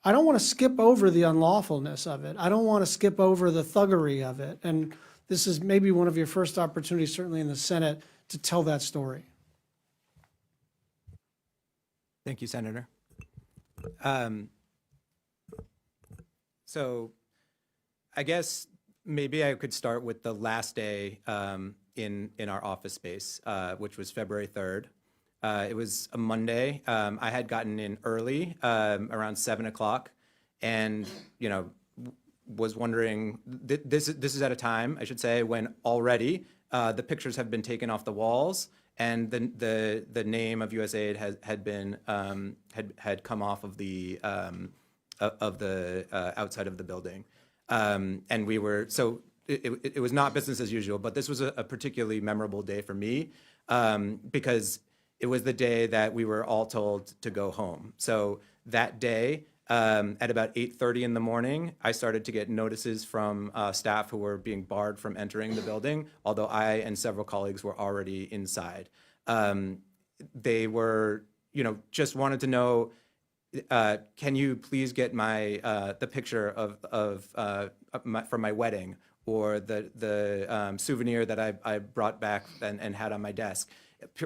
S8: I don't want to skip over the unlawfulness of it. I don't want to skip over the thuggery of it. And this is maybe one of your first opportunities, certainly in the Senate, to tell that story.
S3: Thank you, Senator. So I guess maybe I could start with the last day in our office space, which was February 3rd. It was a Monday. I had gotten in early, around 7 o'clock, and was wondering, this is at a time, I should say, when already the pictures have been taken off the walls and the name of USAID had been had come off of the outside of the building, and we were so it was not business as usual. But this was a particularly memorable day for me because it was the day that we were all told to go home. So that day, at about 8:30 in the morning, I started to get notices from staff who were being barred from entering the building, although I and several colleagues were already inside. They were, just wanted to know, can you please get my the picture from my wedding, or the souvenir that I brought back and had on my desk.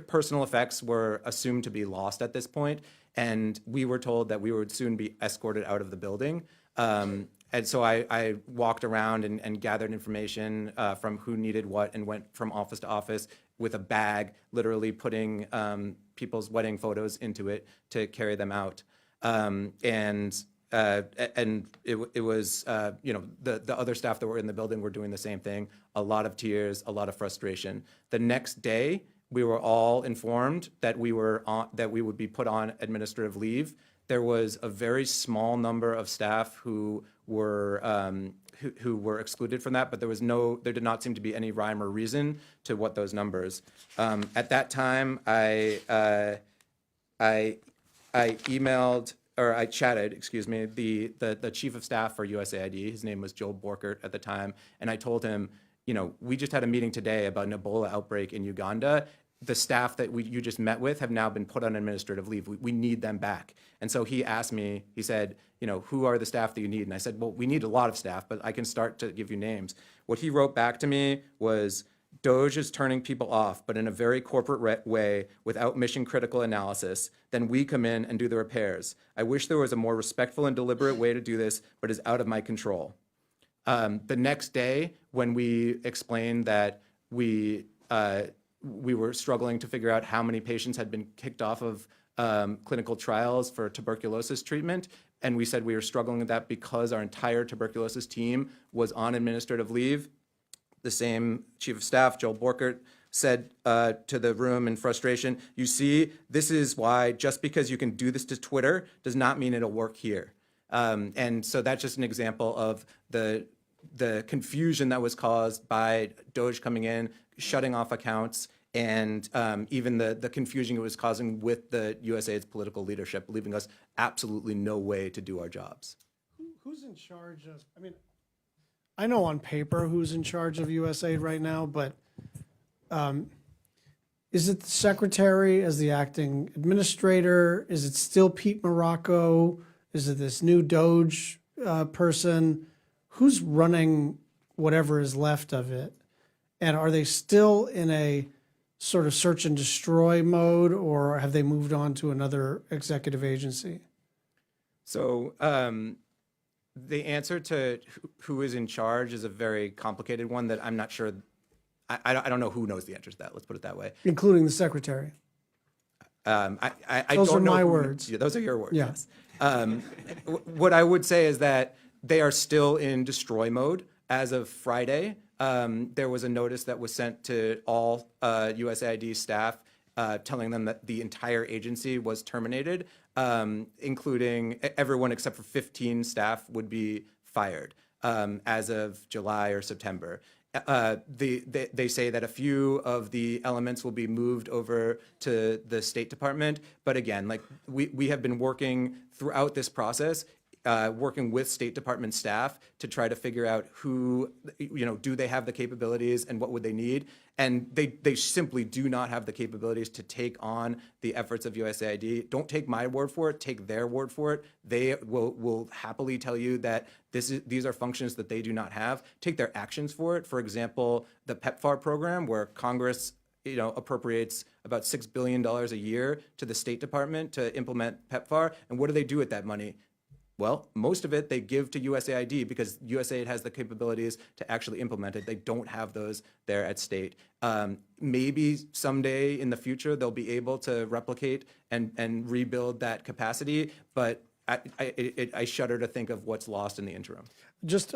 S3: Personal effects were assumed to be lost at this point, and we were told that we would soon be escorted out of the building. And so I walked around and gathered information from who needed what, and went from office to office with a bag, literally putting people's wedding photos into it to carry them out. And it was, the other staff that were in the building were doing the same thing. A lot of tears, a lot of frustration. The next day, we were all informed that we would be put on administrative leave. There was a very small number of staff who were excluded from that, but there did not seem to be any rhyme or reason to what those numbers. At that time, I emailed, or I chatted, excuse me, the chief of staff for USAID. His name was Joel Borkert at the time, and I told him, we just had a meeting today about an Ebola outbreak in Uganda. The staff that you just met with have now been put on administrative leave. We need them back. And so he asked me, he said, who are the staff that you need? And I said, well, we need a lot of staff, but I can start to give you names. What he wrote back to me was, DOGE is turning people off, but in a very corporate way, without mission-critical analysis. Then we come in and do the repairs. I wish there was a more respectful and deliberate way to do this, but it's out of my control. The next day, when we explained that we were struggling to figure out how many patients had been kicked off of clinical trials for tuberculosis treatment, and we said we were struggling with that because our entire tuberculosis team was on administrative leave, the same chief of staff, Joel Borkert, said to the room in frustration, you see, this is why just because you can do this to Twitter does not mean it'll work here. And so that's just an example of the confusion that was caused by DOGE coming in, shutting off accounts, and even the confusion it was causing with the USAID's political leadership, leaving us absolutely no way to do our jobs.
S8: Who's in charge of, I know on paper who's in charge of USAID right now, but is it the secretary as the acting administrator? Is it still Pete Morocco? Is it this new DOGE person? Who's running whatever is left of it? And are they still in a sort of search and destroy mode, or have they moved on to another executive agency?
S3: So the answer to who is in charge is a very complicated one that I'm not sure. I don't know who knows the answer to that. Let's put it that way.
S8: Including the secretary.
S3: I
S8: Those
S3: don't
S8: are
S3: know
S8: my
S3: who-
S8: words.
S3: Yeah, those are your words.
S8: Yeah.
S3: Yes. What I would say is that they are still in destroy mode. As of Friday, there was a notice that was sent to all USAID staff telling them that the entire agency was terminated, including everyone except for 15 staff would be fired as of July or September. They say that a few of the elements will be moved over to the State Department. But again, like we have been working throughout this process, working with State Department staff to try to figure out who, do they have the capabilities and what would they need? And they simply do not have the capabilities to take on the efforts of USAID. Don't take my word for it, take their word for it. They will happily tell you that these are functions that they do not have. Take their actions for it. For example, the PEPFAR program, where Congress appropriates about $6 billion a year to the State Department to implement PEPFAR. And what do they do with that money? Well, most of it they give to USAID because USAID has the capabilities to actually implement it. They don't have those there at state. Maybe someday in the future they'll be able to replicate and rebuild that capacity, but I shudder to think of what's lost in the interim.
S8: Just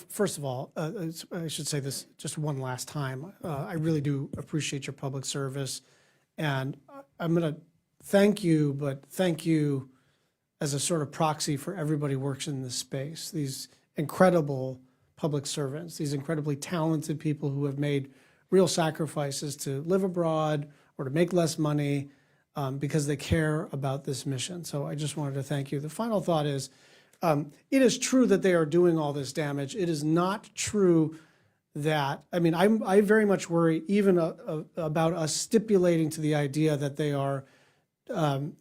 S8: first of all, I should say this just one last time. I really do appreciate your public service And I'm going to thank you, but thank you as a sort of proxy for everybody who works in this space. These incredible public servants, these incredibly talented people who have made real sacrifices to live abroad or to make less money because they care about this mission. So I just wanted to thank you. The final thought is, it is true that they are doing all this damage. It is not true that, I mean, I very much worry even about us stipulating to the idea that they are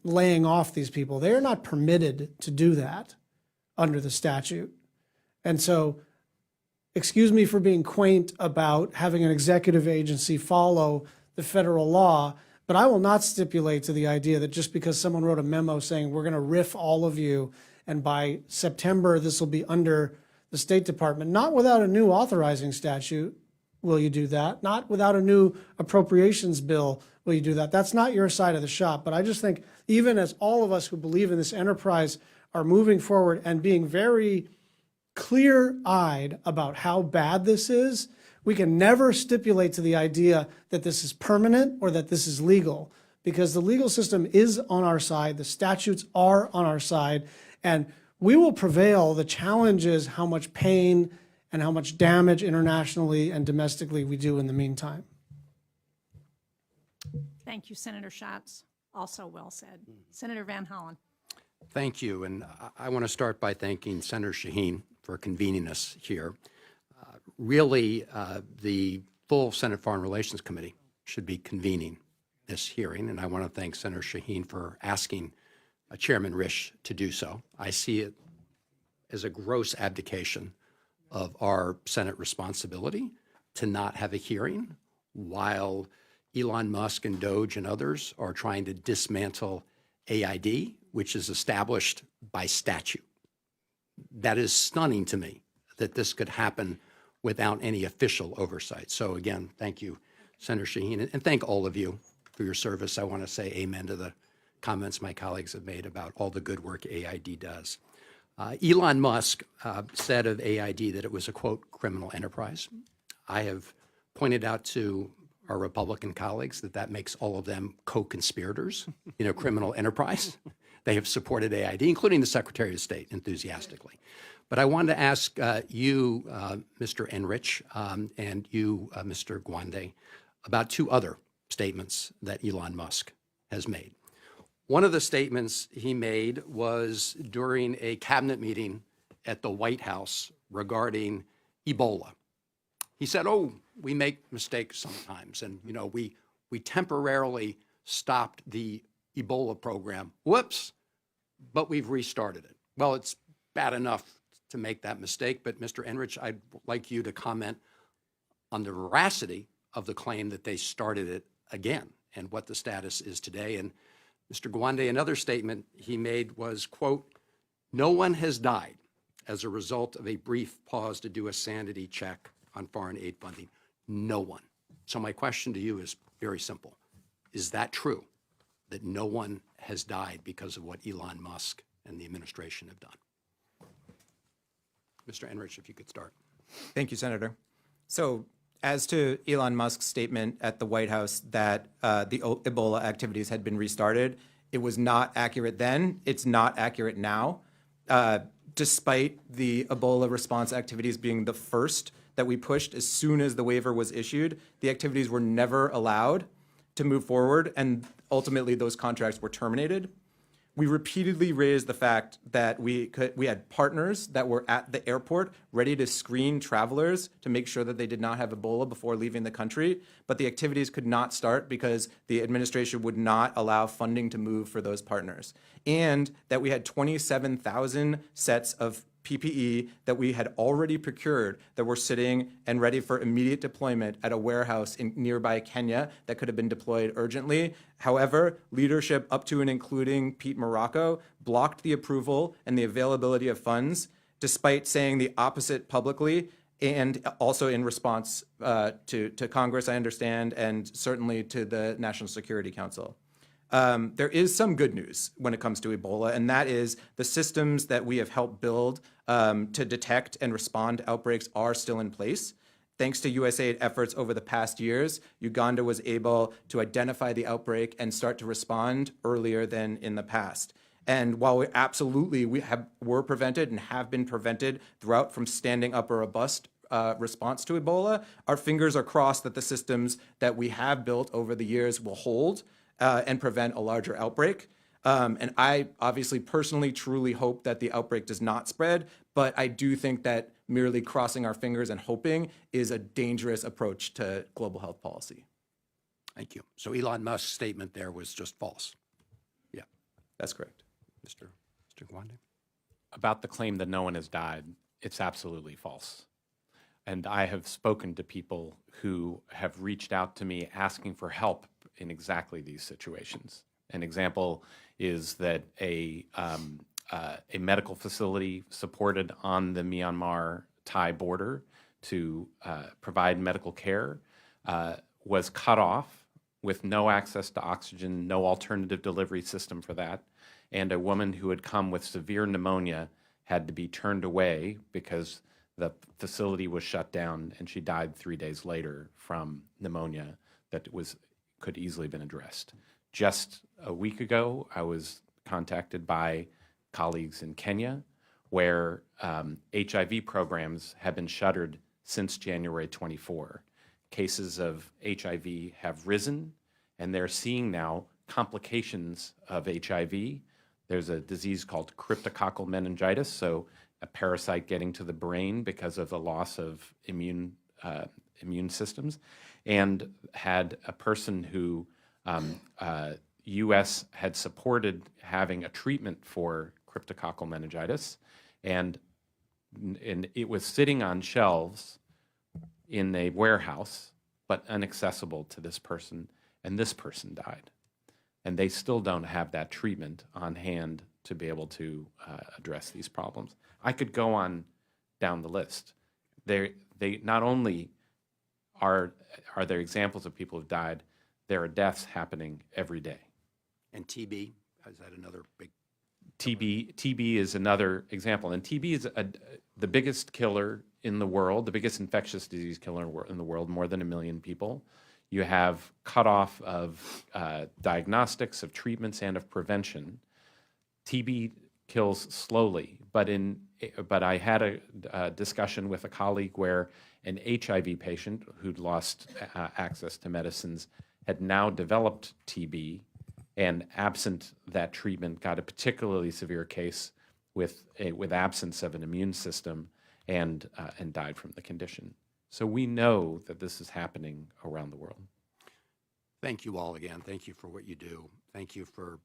S8: laying off these people. They are not permitted to do that under the statute. And so, excuse me for being quaint about having an executive agency follow the federal law, but I will not stipulate to the idea that just because someone wrote a memo saying we're going to RIF all of you, and by September this will be under the State Department, not without a new authorizing statute will you do that, not without a new appropriations bill will you do that. That's not your side of the shop. But I just think even as all of us who believe in this enterprise are moving forward and being very clear-eyed about how bad this is, we can never stipulate to the idea that this is permanent or that this is legal, because the legal system is on our side, the statutes are on our side, and we will prevail. The challenge is how much pain and how much damage internationally and domestically we do in the meantime.
S2: Thank you, Senator Schatz. Also well said. Senator Van Hollen.
S9: Thank you, and I want to start by thanking Senator Shaheen for convening us here. Really, the full Senate Foreign Relations Committee should be convening this hearing, and I want to thank Senator Shaheen for asking Chairman Risch to do so. I see it as a gross abdication of our Senate responsibility to not have a hearing while Elon Musk and Doge and others are trying to dismantle AID, which is established by statute. That is stunning to me that this could happen without any official oversight. So again, thank you, Senator Shaheen, and thank all of you for your service. I want to say amen to the comments my colleagues have made about all the good work AID does. Elon Musk said of AID that it was a, quote, criminal enterprise. I have pointed out to our Republican colleagues that that makes all of them co-conspirators in a criminal enterprise. They have supported AID, including the Secretary of State, enthusiastically. But I wanted to ask you, Mr. Enrich, and you, Mr. Gwande, about two other statements that Elon Musk has made. One of the statements he made was during a cabinet meeting at the White House regarding Ebola. He said, oh, we make mistakes sometimes, and you know, we temporarily stopped the Ebola program. Whoops, but we've restarted it. Well, it's bad enough to make that mistake, but Mr. Enrich, I'd like you to comment on the veracity of the claim that they started it again and what the status is today. And Mr. Gwande, another statement he made was, quote, no one has died as a result of a brief pause to do a sanity check on foreign aid funding. No one. So my question to you is very simple. Is that true, that no one has died because of what Elon Musk and the administration have done? Mr. Enrich, if you could start.
S3: Thank you, Senator. So as to Elon Musk's statement at the White House that the Ebola activities had been restarted, it was not accurate then. It's not accurate now. Despite the Ebola response activities being the first that we pushed as soon as the waiver was issued, the activities were never allowed to move forward, and ultimately those contracts were terminated. We repeatedly raised the fact that we had partners that were at the airport ready to screen travelers to make sure that they did not have Ebola before leaving the country, but the activities could not start because the administration would not allow funding to move for those partners. And that we had 27,000 sets of PPE that we had already procured that were sitting and ready for immediate deployment at a warehouse in nearby Kenya that could have been deployed urgently. However, leadership up to and including Pete Morocco blocked the approval and the availability of funds, despite saying the opposite publicly and also in response to Congress, I understand, and certainly to the National Security Council. There is some good news when it comes to Ebola, and that is the systems that we have helped build to detect and respond to outbreaks are still in place. Thanks to USAID efforts over the past years, Uganda was able to identify the outbreak and start to respond earlier than in the past. And while we were prevented and have been prevented throughout from standing up a robust response to Ebola, our fingers are crossed that the systems that we have built over the years will hold and prevent a larger outbreak. And I obviously personally truly hope that the outbreak does not spread, but I do think that merely crossing our fingers and hoping is a dangerous approach to global health policy.
S9: Thank you. So Elon Musk's statement there was just false. Yeah,
S3: That's correct.
S9: Mr. Gwande.
S4: About the claim that no one has died, it's absolutely false. And I have spoken to people who have reached out to me asking for help in exactly these situations. An example is that a medical facility supported on the Myanmar-Thai border to provide medical care was cut off with no access to oxygen, no alternative delivery system for that. And a woman who had come with severe pneumonia had to be turned away because the facility was shut down, and she died 3 days later from pneumonia that could easily have been addressed. Just a week ago, I was contacted by colleagues in Kenya where HIV programs have been shuttered since January 24. Cases of HIV have risen, and they're seeing now complications of HIV. There's a disease called cryptococcal meningitis, so a parasite getting to the brain because of the loss of immune systems, and had a person who U.S. had supported having a treatment for cryptococcal meningitis, and it was sitting on shelves in a warehouse, but inaccessible to this person, and this person died. And they still don't have that treatment on hand to be able to address these problems. I could go on down the list. They not only are there examples of people who've died, there are deaths happening every day.
S9: And TB, is that another big?
S4: TB is another example, and TB is the biggest killer in the world, the biggest infectious disease killer in the world, more than 1 million people. You have cutoff of diagnostics, of treatments, and of prevention. TB kills slowly, but I had a discussion with a colleague where an HIV patient who'd lost access to medicines had now developed TB, and absent that treatment, got a particularly severe case with absence of an immune system, and died from the condition. So we know that this is happening around the world.
S9: Thank you all again. Thank you for what you do. Thank you for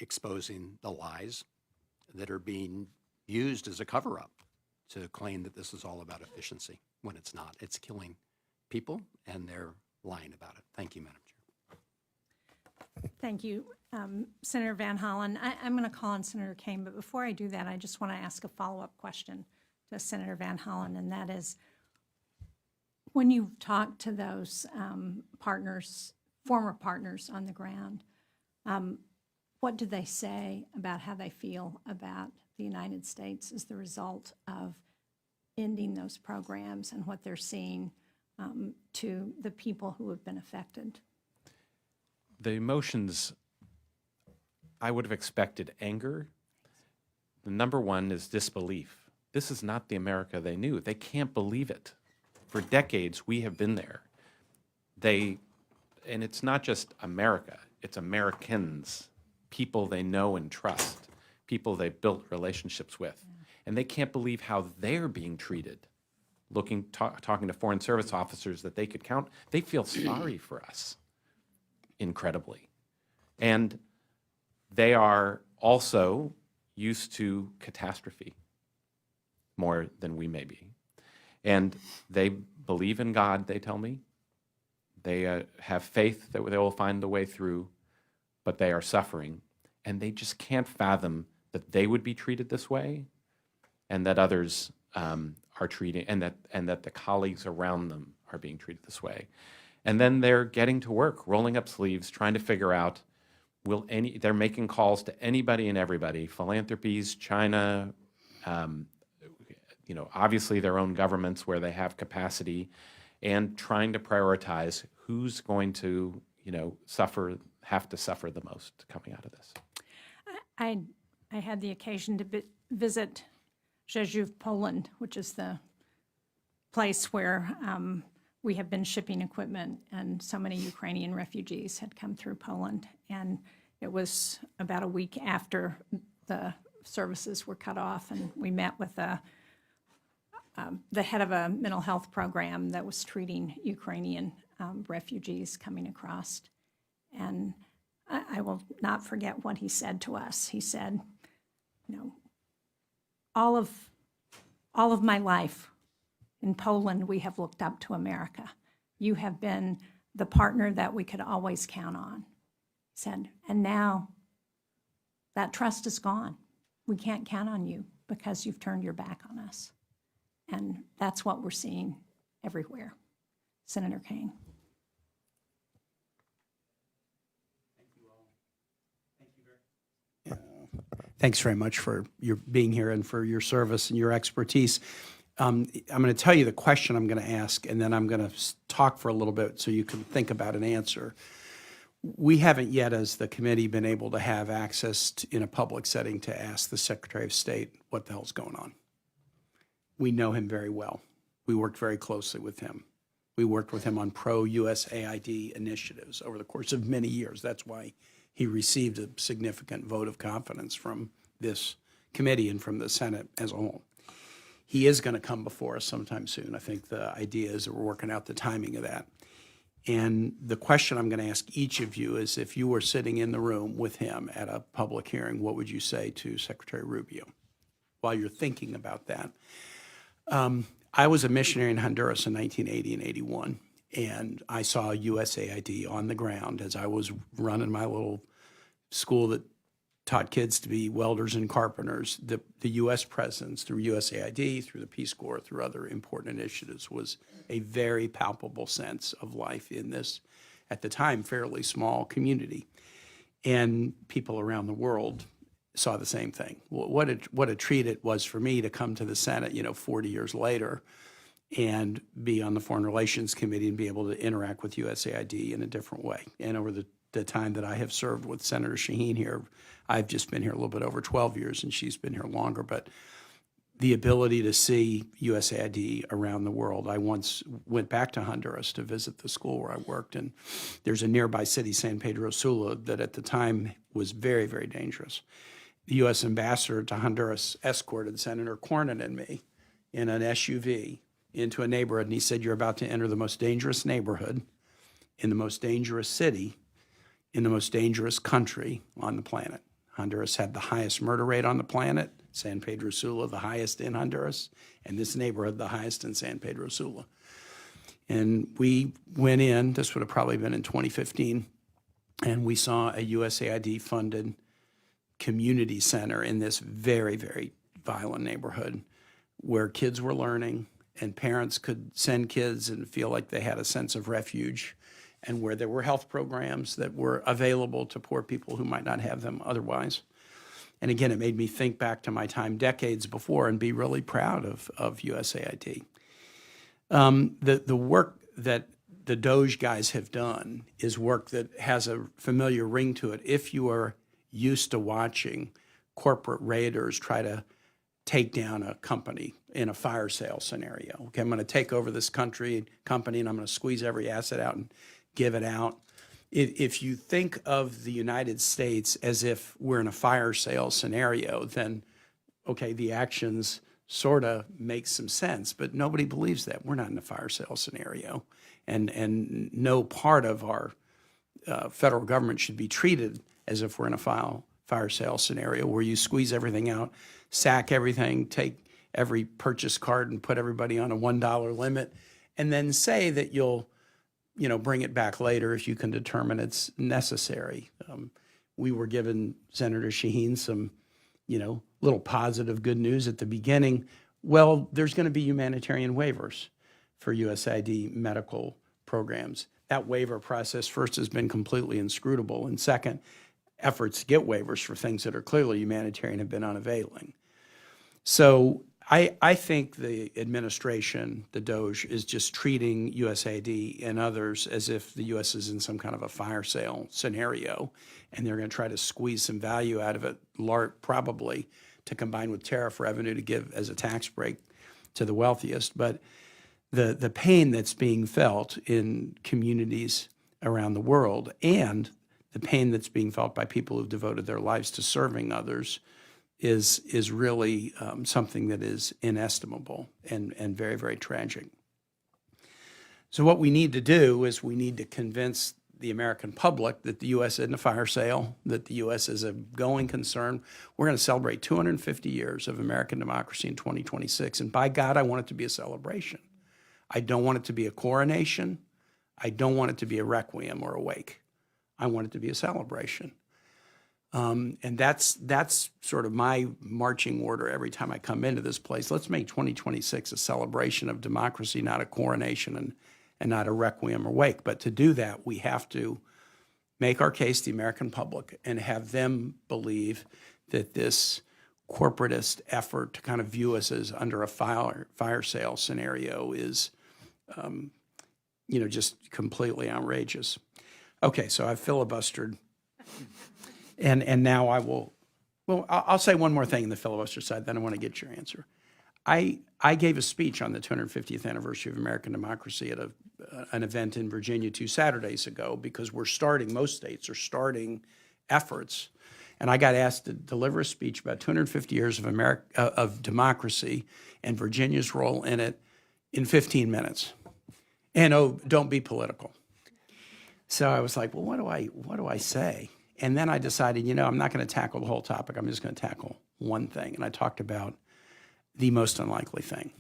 S9: exposing the lies that are being used as a cover-up to claim that this is all about efficiency, when it's not. It's killing people, and they're lying about it. Thank you, Madam Chair.
S2: Thank you, Senator Van Hollen. I'm going to call on Senator Kaine, but before I do that, I just want to ask a follow-up question to Senator Van Hollen, and that is, when you talk to those partners, former partners on the ground, what do they say about how they feel about the United States as the result of ending those programs and what they're seeing to the people who have been affected?
S4: The emotions, I would have expected anger. The number one is disbelief. This is not the America they knew. They can't believe it. For decades, we have been there. And it's not just America, it's Americans, people they know and trust, people they've built relationships with. And they can't believe how they're being treated. Talking to Foreign Service officers that they could count, they feel sorry for us, incredibly. And they are also used to catastrophe more than we may be. And they believe in God, they tell me. They have faith that they will find the way through, but they are suffering. And they just can't fathom that they would be treated this way, and that others are treating, and that the colleagues around them are being treated this way. And then they're getting to work, rolling up sleeves, trying to figure out, they're making calls to anybody and everybody, philanthropies, China, obviously their own governments where they have capacity, and trying to prioritize who's going to, have to suffer the most coming out of this.
S2: I had the occasion to visit Rzeszów, Poland, which is the place where we have been shipping equipment, and so many Ukrainian refugees had come through Poland. And it was about a week after the services were cut off, and we met with the head of a mental health program that was treating Ukrainian refugees coming across. And I will not forget what he said to us. He said, all of my life in Poland, we have looked up to America. You have been the partner that we could always count on. He said, and now that trust is gone. We can't count on you because you've turned your back on us. And that's what we're seeing everywhere. Senator Kane.
S5: Thanks very much for your being here and for your service and your expertise. I'm going to tell you the question I'm going to ask, and then I'm going to talk for a little bit so you can think about an answer. We haven't yet, as the committee, been able to have access in a public setting to ask the Secretary of State what the hell's going on. We know him very well. We worked very closely with him. We worked with him on pro-USAID initiatives over the course of many years. That's why he received a significant vote of confidence from this committee and from the Senate as a whole. He is going to come before us sometime soon. I think the idea is that we're working out the timing of that. And the question I'm going to ask each of you is, if you were sitting in the room with him at a public hearing, what would you say to Secretary Rubio while you're thinking about that? I was a missionary in Honduras in 1980 and 81, and I saw USAID on the ground as I was running my little school that taught kids to be welders and carpenters. The U.S. presence through USAID, through the Peace Corps, through other important initiatives was a very palpable sense of life in this, at the time, fairly small community. And people around the world saw the same thing. What a treat it was for me to come to the Senate, 40 years later, and be on the Foreign Relations Committee and be able to interact with USAID in a different way. And over the time that I have served with Senator Shaheen here, I've just been here a little bit over 12 years, and she's been here longer. But the ability to see USAID around the world. I once went back to Honduras to visit the school where I worked, and there's a nearby city, San Pedro Sula, that at the time was very, very dangerous. The U.S. ambassador to Honduras escorted Senator Cornyn and me in an SUV into a neighborhood, and he said, "You're about to enter the most dangerous neighborhood in the most dangerous city in the most dangerous country on the planet." Honduras had the highest murder rate on the planet, San Pedro Sula the highest in Honduras, and this neighborhood the highest in San Pedro Sula. And we went in, this would have probably been in 2015, and we saw a USAID-funded community center in this very, very violent neighborhood where kids were learning and parents could send kids and feel like they had a sense of refuge, and where there were health programs that were available to poor people who might not have them otherwise. And again, it made me think back to my time decades before and be really proud of USAID. The work that the Doge guys have done is work that has a familiar ring to it. If you are used to watching corporate raiders try to take down a company in a fire sale scenario, okay, I'm going to take over this company and I'm going to squeeze every asset out and give it out. If you think of the United States as if we're in a fire sale scenario, then, okay, the actions sort of make some sense, but nobody believes that. We're not in a fire sale scenario, and no part of our federal government should be treated as if we're in a fire sale scenario where you squeeze everything out, sack everything, take every purchase card and put everybody on a $1 limit, and then say that you'll bring it back later if you can determine it's necessary. We were given, Senator Shaheen, some, little positive good news at the beginning. Well, there's going to be humanitarian waivers for USAID medical programs. That waiver process, first, has been completely inscrutable, and second, efforts to get waivers for things that are clearly humanitarian have been unavailing. So
S10: I think the administration, the DOJ, is just treating USAID and others as if the U.S. is in some kind of a fire sale scenario, and they're going to try to squeeze some value out of it, probably to combine with tariff revenue to give as a tax break to the wealthiest. But the pain that's being felt in communities around the world and the pain that's being felt by people who've devoted their lives to serving others is really something that is inestimable and very, very tragic. So what we need to do is we need to convince the American public that the U.S. isn't a fire sale, that the U.S. is a going concern. We're going to celebrate 250 years of American democracy in 2026, and by God, I want it to be a celebration. I don't want it to be a coronation. I don't want it to be a requiem or a wake. I want it to be a celebration. And that's sort of my marching order every time I come into this place. Let's make 2026 a celebration of democracy, not a coronation and not a requiem or wake. But to do that, we have to make our case to the American public and have them believe that this corporatist effort to kind of view us as under a fire sale scenario is, just completely outrageous. Okay, so I've filibustered. And now I will, I'll say one more thing in the filibuster side, then I want to get your answer. I gave a speech on the 250th anniversary of American democracy at an event in Virginia 2 Saturdays ago because most states are starting efforts. And I got asked to deliver a speech about 250 years of democracy and Virginia's role in it in 15 minutes. And don't be political. So I was like, well, what do I say? And then I decided, I'm not going to tackle the whole topic. I'm just going to tackle one thing. And I talked about the most unlikely thing.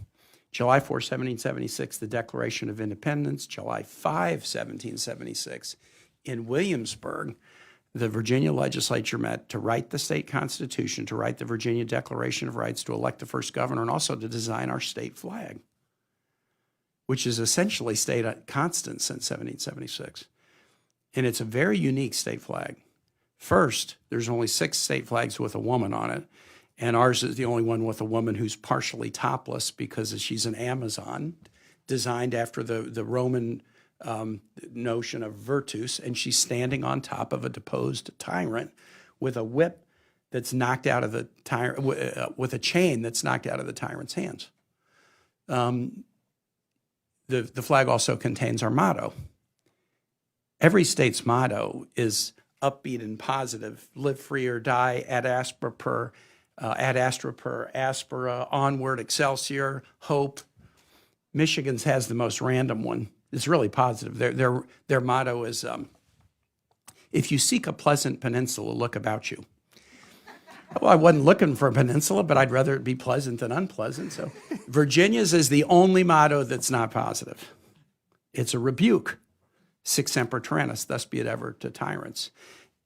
S10: July 4, 1776, the Declaration of Independence. July 5, 1776, in Williamsburg, the Virginia legislature met to write the state constitution, to write the Virginia Declaration of Rights, to elect the first governor, and also to design our state flag, which has essentially stayed constant since 1776. And it's a very unique state flag. First, there's only 6 state flags with a woman on it, and ours is the only one with a woman who's partially topless because she's an Amazon, designed after the Roman notion of virtus, and she's standing on top of a deposed tyrant with a whip that's knocked out of the tyrant, with a chain that's knocked out of the tyrant's hands. The flag also contains our motto. Every state's motto is upbeat and positive: live free or die, ad astra per aspera, onward, excelsior, hope. Michigan's has the most random one. It's really positive. Their motto is, if you seek a pleasant peninsula, look about you. Well, I wasn't looking for a peninsula, but I'd rather it be pleasant than unpleasant. So Virginia's is the only motto that's not positive. It's a rebuke. Sic semper tyrannis, thus be it ever to tyrants.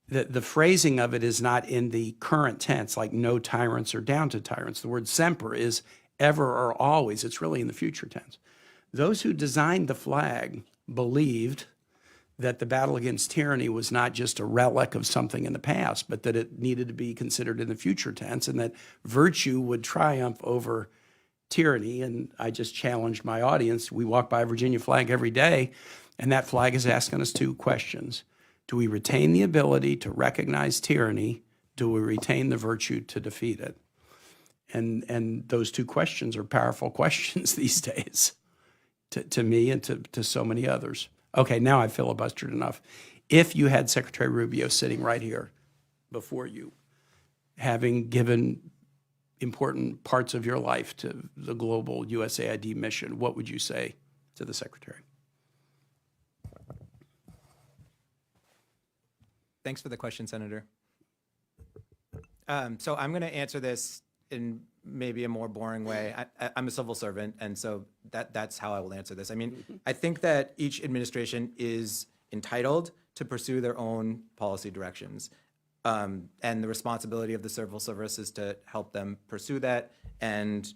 S10: The phrasing of it is not in the current tense, like no tyrants or down to tyrants. The word semper is ever or always. It's really in the future tense. Those who designed the flag believed that the battle against tyranny was not just a relic of something in the past, but that it needed to be considered in the future tense, and that virtue would triumph over tyranny. And I just challenged my audience. We walk by a Virginia flag every day, and that flag is asking us 2 questions. Do we retain the ability to recognize tyranny? Do we retain the virtue to defeat it? And those 2 questions are powerful questions these days to me and to so many others. Okay, now I've filibustered enough. If you had Secretary Rubio sitting right here before you, having given important parts of your life to the global USAID mission, what would you say to the Secretary?
S3: Thanks for the question, Senator. So I'm going to answer this in maybe a more boring way. I'm a civil servant, and so that's how I will answer this. I mean, I think that each administration is entitled to pursue their own policy directions, and the responsibility of the civil service is to help them pursue that, and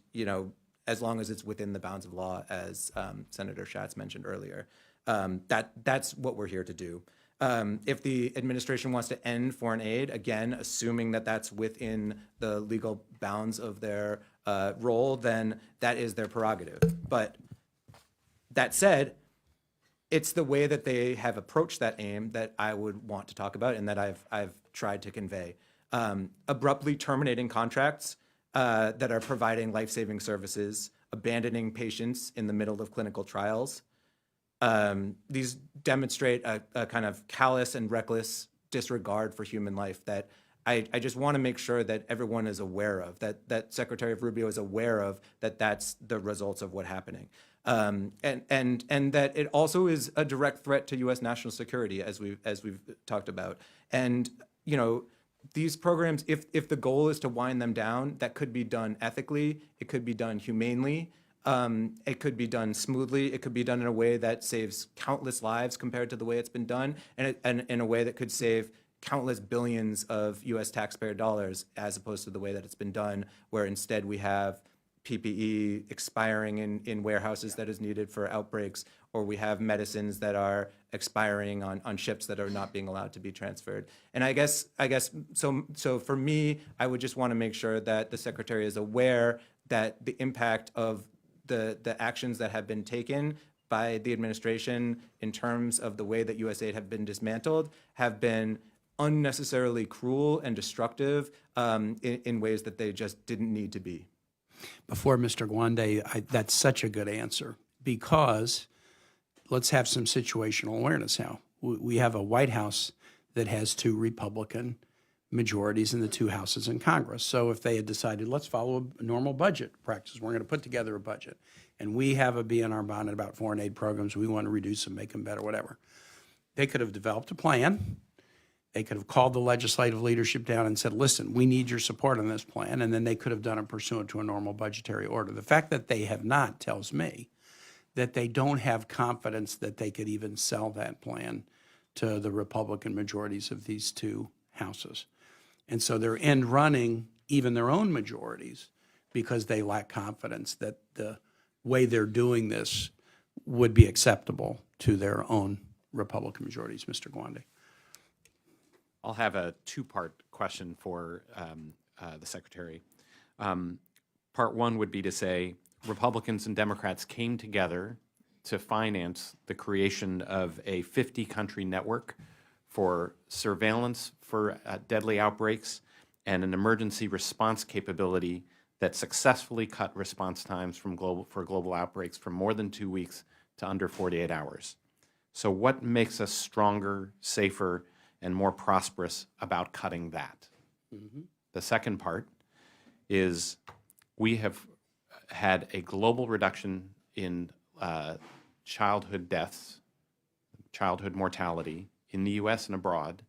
S3: as long as it's within the bounds of law, as Senator Schatz mentioned earlier. That's what we're here to do. If the administration wants to end foreign aid, again, assuming that that's within the legal bounds of their role, then that is their prerogative. But that said, it's the way that they have approached that aim that I would want to talk about and that I've tried to convey. Abruptly terminating contracts that are providing life-saving services, abandoning patients in the middle of clinical trials. These demonstrate a kind of callous and reckless disregard for human life that I just want to make sure that everyone is aware of, that Secretary of Rubio is aware of, that that's the results of what's happening. And that it also is a direct threat to U.S. national security, as we've talked about. And, you know, these programs, if the goal is to wind them down, that could be done ethically, it could be done humanely, it could be done smoothly, it could be done in a way that saves countless lives compared to the way it's been done, and in a way that could save countless billions of U.S. taxpayer dollars, as opposed to the way that it's been done, where instead we have PPE expiring in warehouses that is needed for outbreaks, or we have medicines that are expiring on ships that are not being allowed to be transferred. And I guess so for me, I would just want to make sure that the Secretary is aware that the impact of the actions that have been taken by the administration in terms of the way that USAID have been dismantled have been unnecessarily cruel and destructive in ways that they just didn't need to be.
S10: Before Mr. Gwande, that's such a good answer, because let's have some situational awareness now. We have a White House that has 2 Republican majorities in the 2 houses in Congress. So if they had decided, let's follow a normal budget practice, we're going to put together a budget, and we have a BNR bond about foreign aid programs, we want to reduce them, make them better, whatever. They could have developed a plan. They could have called the legislative leadership down and said, listen, we need your support on this plan, and then they could have done it pursuant to a normal budgetary order. The fact that they have not tells me that they don't have confidence that they could even sell that plan to the Republican majorities of these 2 houses. And so they're end running even their own majorities because they lack confidence that the way they're doing this would be acceptable to their own Republican majorities. Mr. Gwande.
S4: I'll have a 2-part question for the Secretary. Part 1 would be to say Republicans and Democrats came together to finance the creation of a 50-country network for surveillance for deadly outbreaks and an emergency response capability that successfully cut response times for global outbreaks from more than 2 weeks to under 48 hours. So what makes us stronger, safer, and more prosperous about cutting that? Mm-hmm. The second part is we have had a global reduction in childhood deaths, childhood mortality in the U.S. and abroad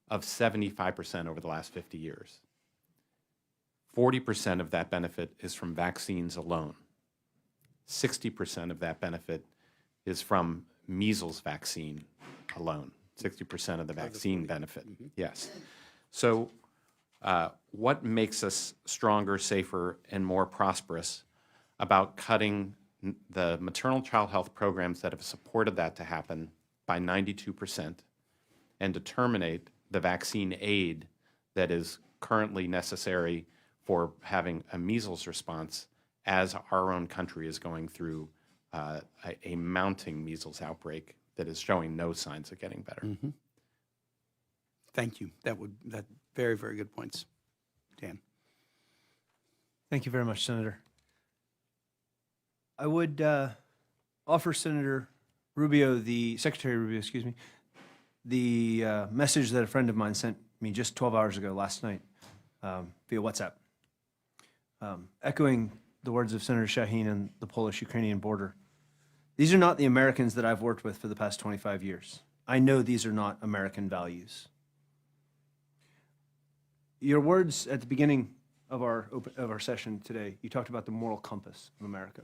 S4: of 75% over the last 50 years. 40% of that benefit is from vaccines alone. 60% of that benefit is from measles vaccine alone. 60% of the vaccine benefit, yes. So what makes us stronger, safer, and more prosperous about cutting the maternal child health programs that have supported that to happen by 92% and to terminate the vaccine aid that is currently necessary for having a measles response as our own country is going through a mounting measles outbreak that is showing no signs of getting better.
S10: Mm-hmm. Thank you. That very, very good points. Dan.
S5: Thank you very much, Senator. I would offer Secretary Rubio, the message that a friend of mine sent me just 12 hours ago last night via WhatsApp, echoing the words of Senator Shaheen and the Polish-Ukrainian border. These are not the Americans that I've worked with for the past 25 years. I know these are not American values. Your words at the beginning of our session today, you talked about the moral compass of America.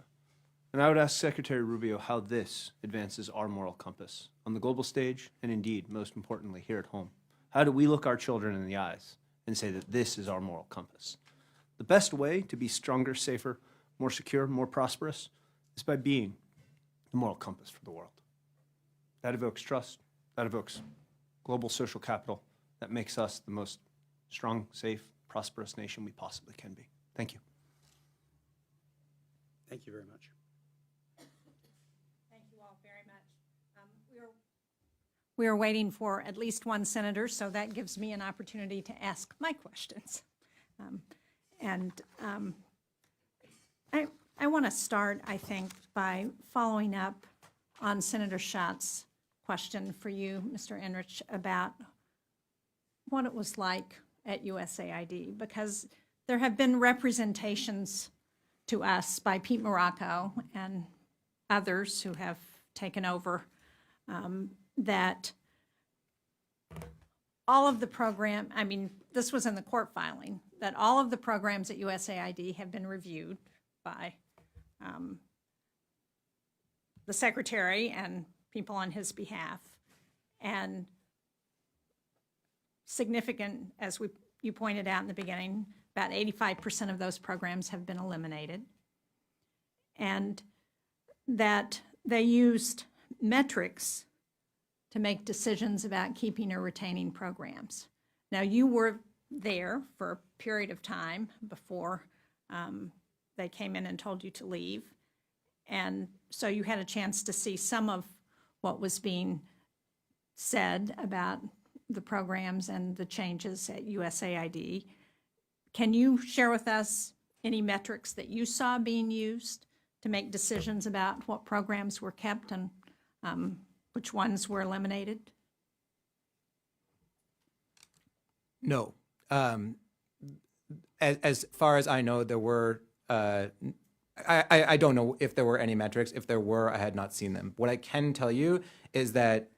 S5: And I would ask Secretary Rubio how this advances our moral compass on the global stage and indeed, most importantly, here at home. How do we look our children in the eyes and say that this is our moral compass? The best way to be stronger, safer, more secure, more prosperous is by being the moral compass for the world. That evokes trust, that evokes global social capital, that makes us the most strong, safe, prosperous nation we possibly can be. Thank you.
S10: Thank you very much.
S2: Thank you all very much. We are waiting for at least one senator, so that gives me an opportunity to ask my questions. I want to start, I think, by following up on Senator Schatz's question for you, Mr. Enrich, about what it was like at USAID, because there have been representations to us by Pete Morocco and others who have taken over that all of the program, I mean, this was in the court filing, that all of the programs at USAID have been reviewed by the secretary and people on his behalf. And significant, as you pointed out in the beginning, about 85% of those programs have been eliminated. And that they used metrics to make decisions about keeping or retaining programs. Now, you were there for a period of time before they came in and told you to leave. And so you had a chance to see some of what was being said about the programs and the changes at USAID. Can you share with us any metrics that you saw being used to make decisions about what programs were kept and which ones were eliminated?
S3: No. As far as I know, there were, I don't know if there were any metrics. If there were, I had not seen them. What I can tell you is that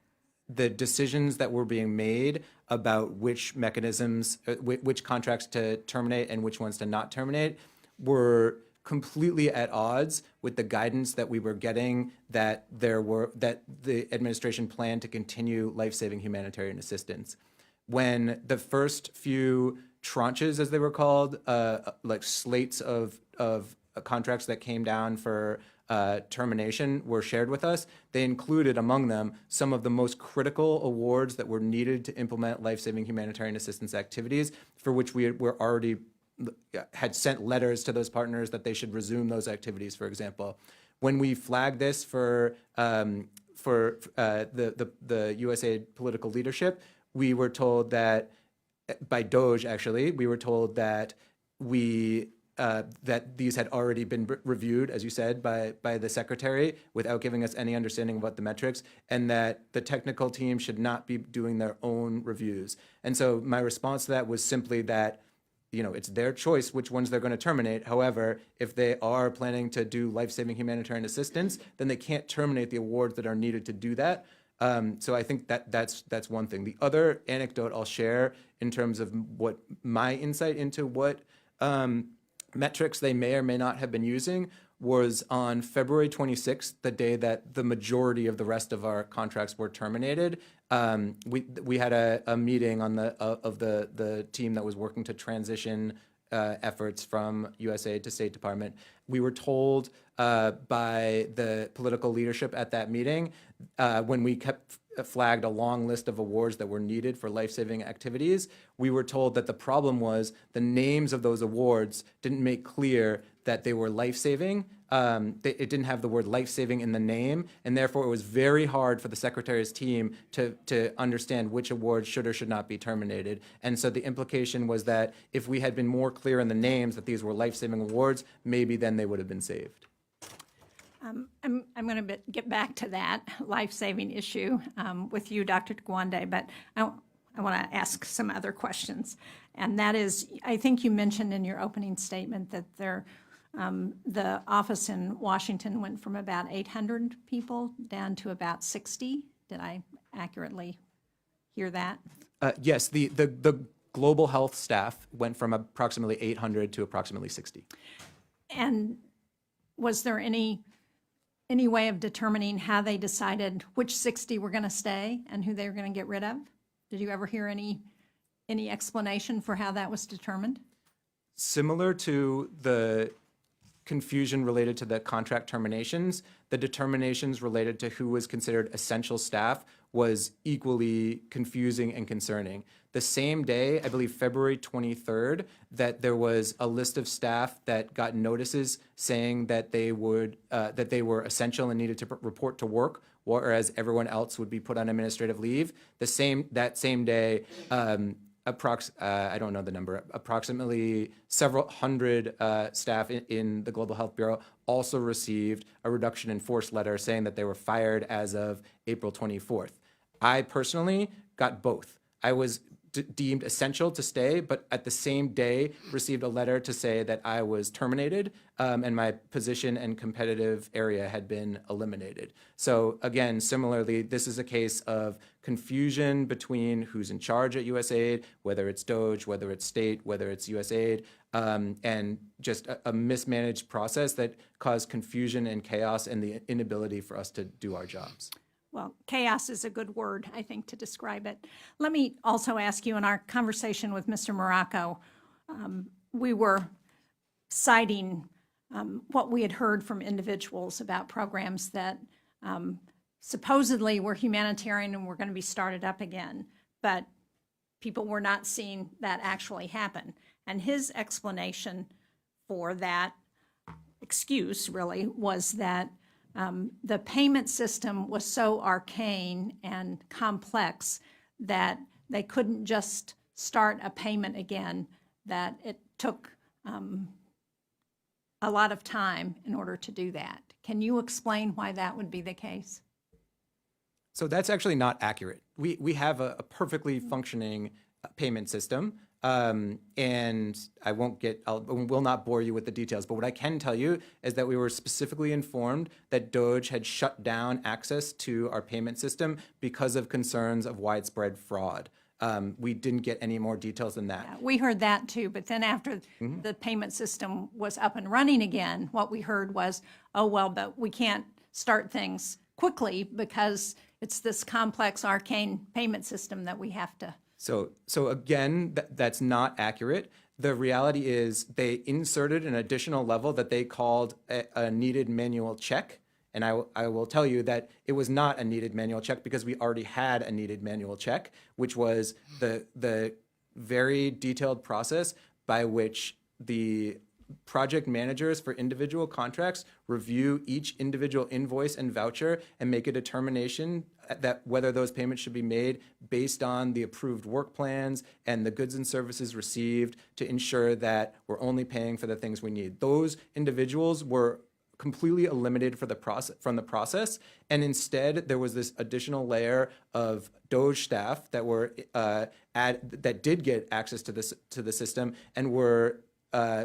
S3: the decisions that were being made about which mechanisms, which contracts to terminate and which ones to not terminate were completely at odds with the guidance that we were getting that the administration planned to continue life-saving humanitarian assistance. When the first few tranches, as they were called, like slates of contracts that came down for termination were shared with us, they included among them some of the most critical awards that were needed to implement life-saving humanitarian assistance activities, for which we were already had sent letters to those partners that they should resume those activities, for example. When we flagged this for the USAID political leadership, we were told that, by DOJ actually, we were told that that these had already been reviewed, as you said, by the secretary without giving us any understanding about the metrics, and that the technical team should not be doing their own reviews. And so my response to that was simply that, you know, it's their choice which ones they're going to terminate. However, if they are planning to do life-saving humanitarian assistance, then they can't terminate the awards that are needed to do that. So I think that's one thing. The other anecdote I'll share in terms of what my insight into what metrics they may or may not have been using was on February 26th, the day that the majority of the rest of our contracts were terminated. We had a meeting on the team that was working to transition efforts from USAID to State Department. We were told by the political leadership at that meeting, when we flagged a long list of awards that were needed for life-saving activities, we were told that the problem was the names of those awards didn't make clear that they were life-saving. It didn't have the word life-saving in the name, and therefore it was very hard for the Secretary's team to understand which awards should or should not be terminated. And so the implication was that if we had been more clear in the names that these were life-saving awards, maybe then they would have been saved.
S2: I'm going to get back to that life-saving issue with you, Dr. Gwande, but I want to ask some other questions. And that is, I think you mentioned in your opening statement that the office in Washington went from about 800 people down to about 60. Did I accurately hear that?
S3: Yes, the global health staff went from approximately 800 to approximately 60.
S2: And was there any way of determining how they decided which 60 were going to stay and who they were going to get rid of? Did you ever hear any explanation for how that was determined?
S3: Similar to the confusion related to the contract terminations, the determinations related to who was considered essential staff was equally confusing and concerning. The same day, I believe February 23rd, that there was a list of staff that got notices saying that they were essential and needed to report to work, whereas everyone else would be put on administrative leave. That same day, I don't know the number, approximately several hundred staff in the Global Health Bureau also received a reduction in force letter saying that they were fired as of April 24th. I personally got both. I was deemed essential to stay, but at the same day received a letter to say that I was terminated and my position and competitive area had been eliminated. So again, similarly, this is a case of confusion between who's in charge at USAID, whether it's DOGE, whether it's state, whether it's USAID, and just a mismanaged process that caused confusion and chaos and the inability for us to do our jobs.
S2: Well, chaos is a good word, I think, to describe it. Let me also ask you, in our conversation with Mr. Morocco, we were citing what we had heard from individuals about programs that supposedly were humanitarian and were going to be started up again, but people were not seeing that actually happen. And his explanation for that excuse, really, was that the payment system was so arcane and complex that they couldn't just start a payment again, that it took a lot of time in order to do that. Can you explain why that would be the case?
S3: So that's actually not accurate. We have a perfectly functioning payment system. And I will not bore you with the details, but what I can tell you is that we were specifically informed that DOGE had shut down access to our payment system because of concerns of widespread fraud. We didn't get any more details than that.
S2: Yeah, we heard that too, but then after the payment system was up and running again, what we heard was, oh, well, but we can't start things quickly because it's this complex, arcane payment system that we have to.
S3: So again, that's not accurate. The reality is they inserted an additional level that they called a needed manual check. And I will tell you that it was not a needed manual check because we already had a needed manual check, which was the very detailed process by which the project managers for individual contracts review each individual invoice and voucher and make a determination that whether those payments should be made based on the approved work plans and the goods and services received to ensure that we're only paying for the things we need. Those individuals were completely eliminated from the process, and instead there was this additional layer of DOGE staff that were that did get access to the system and were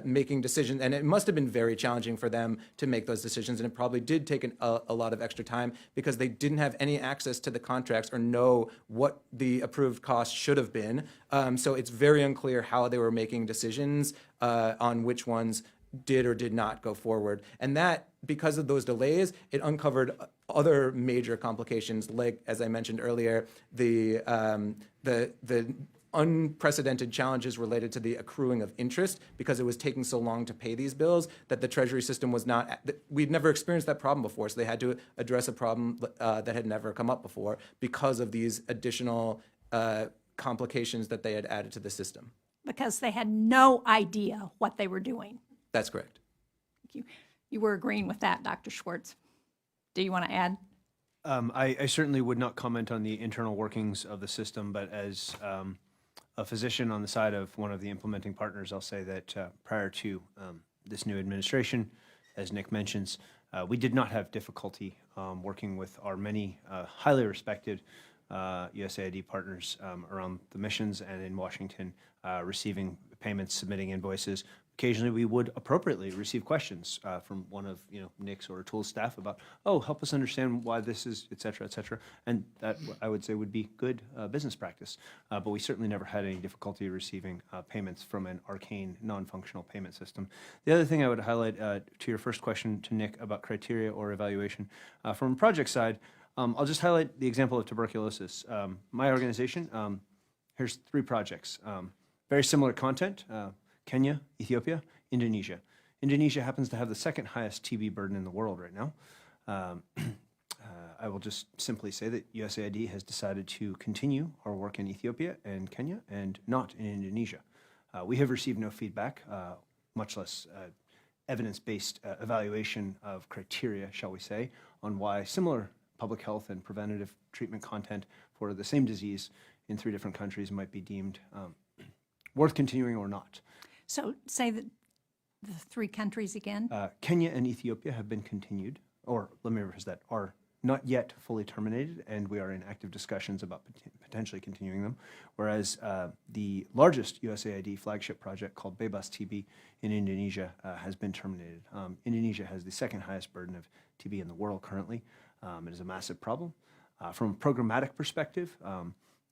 S3: making decisions, and it must have been very challenging for them to make those decisions, and it probably did take a lot of extra time because they didn't have any access to the contracts or know what the approved cost should have been. So it's very unclear how they were making decisions on which ones did or did not go forward. And that, because of those delays, it uncovered other major complications, like, as I mentioned earlier, the unprecedented challenges related to the accruing of interest because it was taking so long to pay these bills that the Treasury system was not, we'd never experienced that problem before, so they had to address a problem that had never come up before because of these additional complications that they had added to the system.
S2: Because they had no idea what they were doing.
S3: That's correct.
S2: Thank you. You were agreeing with that, Dr. Schwartz. Do you want to add?
S5: I certainly would not comment on the internal workings of the system, but as a physician on the side of one of the implementing partners, I'll say that prior to this new administration, as Nick mentions, we did not have difficulty working with our many highly respected USAID partners around the missions and in Washington, receiving payments, submitting invoices. Occasionally, we would appropriately receive questions from one of Nick's or Tool's staff about, oh, help us understand why this is, et cetera, and that I would say would be good business practice. But we certainly never had any difficulty receiving payments from an arcane, non-functional payment system. The other thing I would highlight to your first question to Nick about criteria or evaluation, from a project side, I'll just highlight the example of tuberculosis. My organization, here's 3 projects, very similar content. Kenya, Ethiopia, Indonesia. Indonesia happens to have the second highest TB burden in the world right now. I will just simply say that USAID has decided to continue our work in Ethiopia and Kenya and not in Indonesia. We have received no feedback, much less evidence-based evaluation of criteria, shall we say, on why similar public health and preventative treatment content for the same disease in 3 different countries might be deemed worth continuing or not.
S2: So say the 3 countries again.
S5: Kenya and Ethiopia have been continued, or let me rephrase that, are not yet fully terminated, and we are in active discussions about potentially continuing them, whereas the largest USAID flagship project called Bebas TB in Indonesia has been terminated. Indonesia has the 2nd highest burden of TB in the world currently. It is a massive problem. From a programmatic perspective,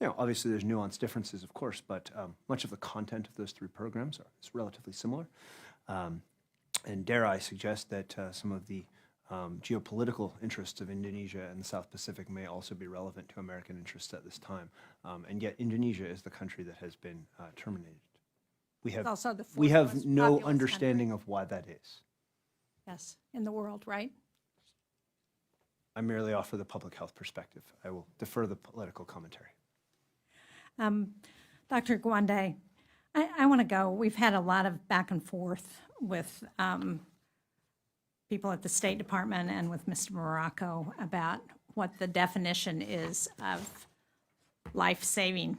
S5: obviously there's nuanced differences, of course, but much of the content of those 3 programs is relatively similar. And dare I suggest that some of the geopolitical interests of Indonesia and the South Pacific may also be relevant to American interests at this time. And yet Indonesia is the country that has been terminated. We have,
S2: also the
S5: we
S2: 4th
S5: have
S2: most
S5: no
S2: populous
S5: understanding
S2: country.
S5: of why that is.
S2: Yes, in the world, right?
S5: I merely offer the public health perspective. I will defer the political commentary.
S2: Dr. Gwande, I want to go. We've had a lot of back and forth with people at the State Department and with Mr. Morocco about what the definition is of life-saving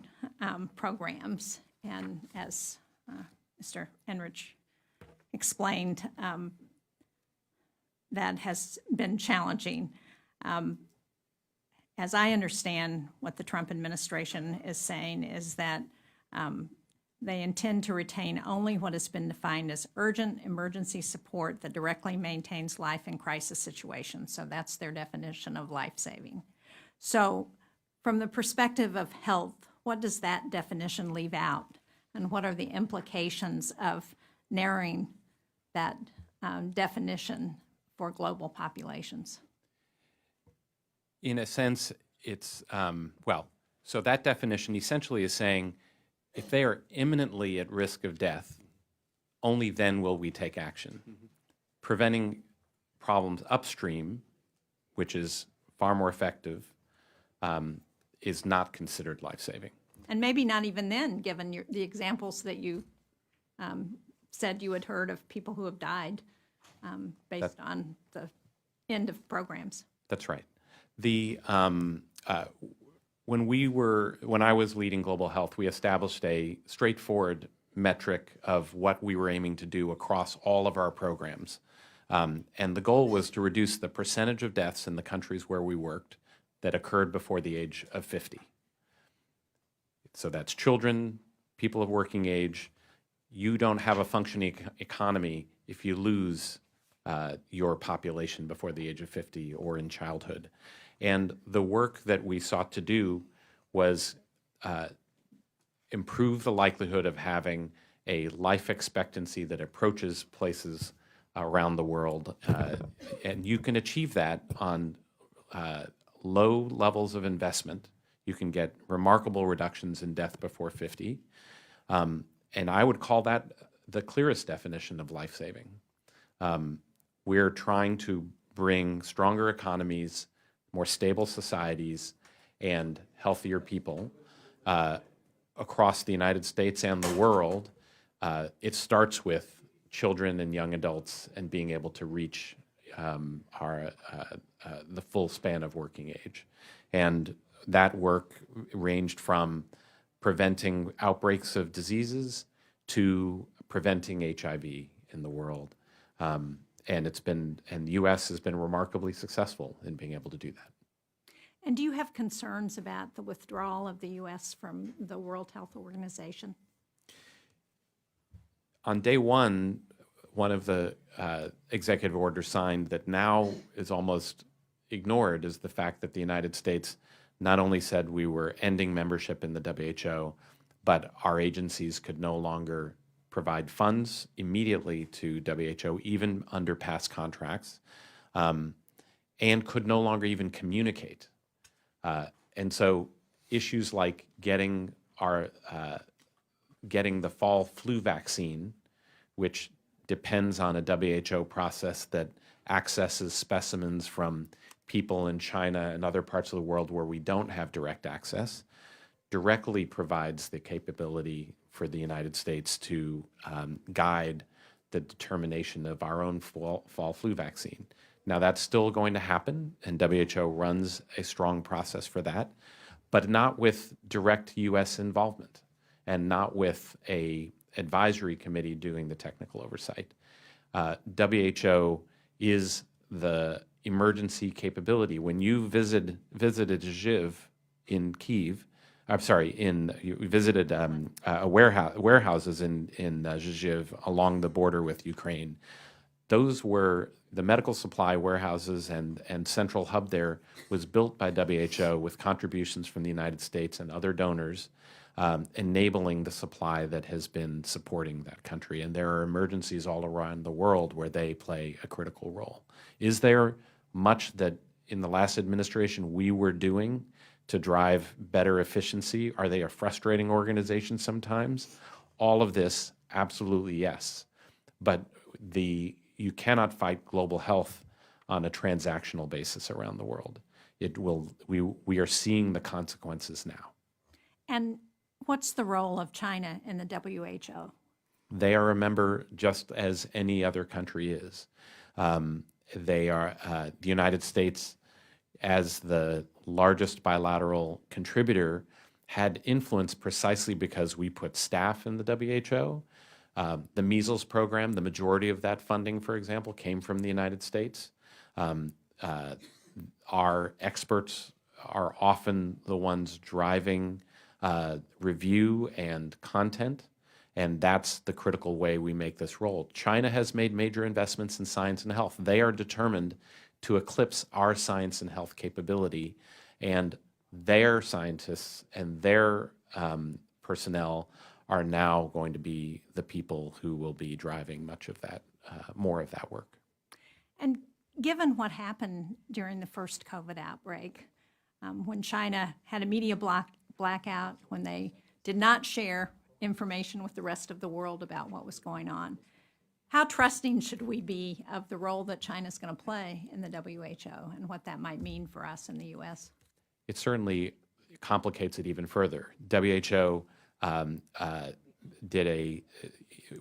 S2: programs. And as Mr. Enrich explained, that has been challenging. As I understand what the Trump administration is saying is that they intend to retain only what has been defined as urgent emergency support that directly maintains life in crisis situations. So that's their definition of life-saving. So from the perspective of health, what does that definition leave out? And what are the implications of narrowing that definition for global populations?
S4: In a sense, it's, so that definition essentially is saying if they are imminently at risk of death, only then will we take action. Preventing problems upstream, which is far more effective, is not considered life-saving.
S2: And maybe not even then, given the examples that you said you had heard of people who have died based on the end of programs.
S4: That's right. When I was leading global health, we established a straightforward metric of what we were aiming to do across all of our programs. And the goal was to reduce the percentage of deaths in the countries where we worked that occurred before the age of 50. So that's children, people of working age. You don't have a functioning economy if you lose your population before the age of 50 or in childhood. And the work that we sought to do was improve the likelihood of having a life expectancy that approaches places around the world. And you can achieve that on low levels of investment. You can get remarkable reductions in death before 50. And I would call that the clearest definition of life-saving. We're trying to bring stronger economies, more stable societies, and healthier people across the United States and the world. It starts with children and young adults and being able to reach the full span of working age. And that work ranged from preventing outbreaks of diseases to preventing HIV in the world. And the U.S. has been remarkably successful in being able to do that.
S2: And do you have concerns about the withdrawal of the U.S. from the World Health Organization?
S4: On day one of the executive orders signed that now is almost ignored is the fact that the United States not only said we were ending membership in the WHO, but our agencies could no longer provide funds immediately to WHO, even under past contracts, and could no longer even communicate. And so issues like getting the fall flu vaccine, which depends on a WHO process that accesses specimens from people in China and other parts of the world where we don't have direct access, directly provides the capability for the United States to guide the determination of our own fall flu vaccine. Now, that's still going to happen, and WHO runs a strong process for that, but not with direct U.S. involvement and not with a advisory committee doing the technical oversight. WHO is the emergency capability. When you visited Lviv in Kyiv, you visited warehouses in Lviv along the border with Ukraine. Those were the medical supply warehouses, and central hub there was built by WHO with contributions from the United States and other donors, enabling the supply that has been supporting that country. And there are emergencies all around the world where they play a critical role. Is there much that in the last administration we were doing to drive better efficiency? Are they a frustrating organization sometimes? All of this, absolutely yes. But you cannot fight global health on a transactional basis around the world. We are seeing the consequences now.
S2: And what's the role of China in the WHO?
S4: They are a member just as any other country is. They are the United States, as the largest bilateral contributor, had influence precisely because we put staff in the WHO. The measles program, the majority of that funding, for example, came from the United States. Our experts are often the ones driving review and content, and that's the critical way we make this role. China has made major investments in science and health. They are determined to eclipse our science and health capability, and their scientists and their personnel are now going to be the people who will be driving much of that, more of that work.
S2: And given what happened during the first COVID outbreak, when China had a media blackout, when they did not share information with the rest of the world about what was going on, how trusting should we be of the role that China's going to play in the WHO and what that might mean for us in the U.S.?
S4: It certainly complicates it even further. WHO did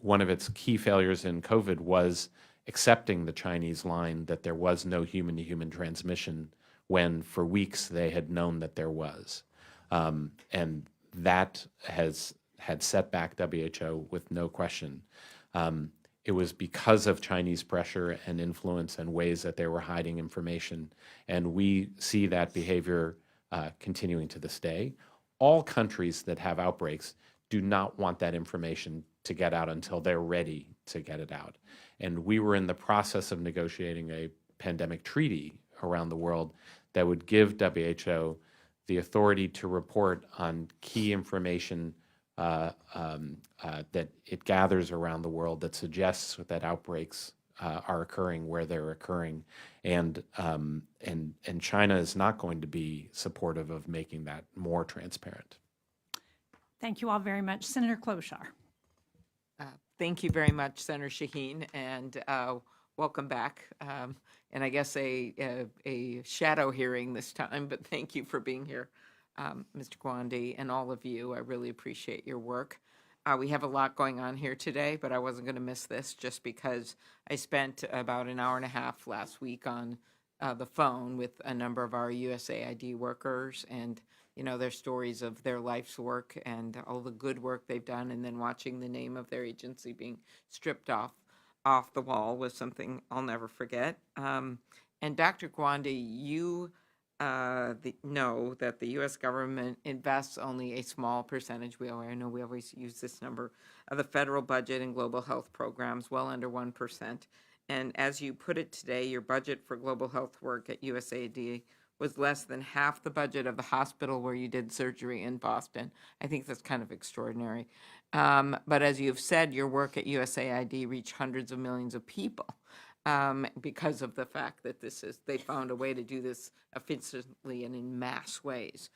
S4: one of its key failures in COVID was accepting the Chinese line that there was no human-to-human transmission when for weeks they had known that there was. And that had set back WHO with no question. It was because of Chinese pressure and influence and ways that they were hiding information. And we see that behavior continuing to this day. All countries that have outbreaks do not want that information to get out until they're ready to get it out. And we were in the process of negotiating a pandemic treaty around the world that would give WHO the authority to report on key information that it gathers around the world that suggests that outbreaks are occurring where they're occurring, and China is not going to be supportive of making that more transparent.
S2: Thank you all very much. Senator Klobuchar.
S11: Thank you very much, Senator Shaheen, and welcome back. And I guess a shadow hearing this time, but thank you for being here, Mr. Gwande, and all of you. I really appreciate your work. We have a lot going on here today, but I wasn't going to miss this just because I spent about an hour and a half last week on the phone with a number of our USAID workers, and their stories of their life's work and all the good work they've done, and then watching the name of their agency being stripped off the wall was something I'll never forget. And Dr. Gwande, you know that the U.S. government invests only a small percentage. I know we always use this number of the federal budget in global health programs, well under 1%. And as you put it today, your budget for global health work at USAID was less than half the budget of the hospital where you did surgery in Boston. I think that's kind of extraordinary. But as you've said, your work at USAID reached hundreds of millions of people because of the fact that they found a way to do this efficiently and in mass ways.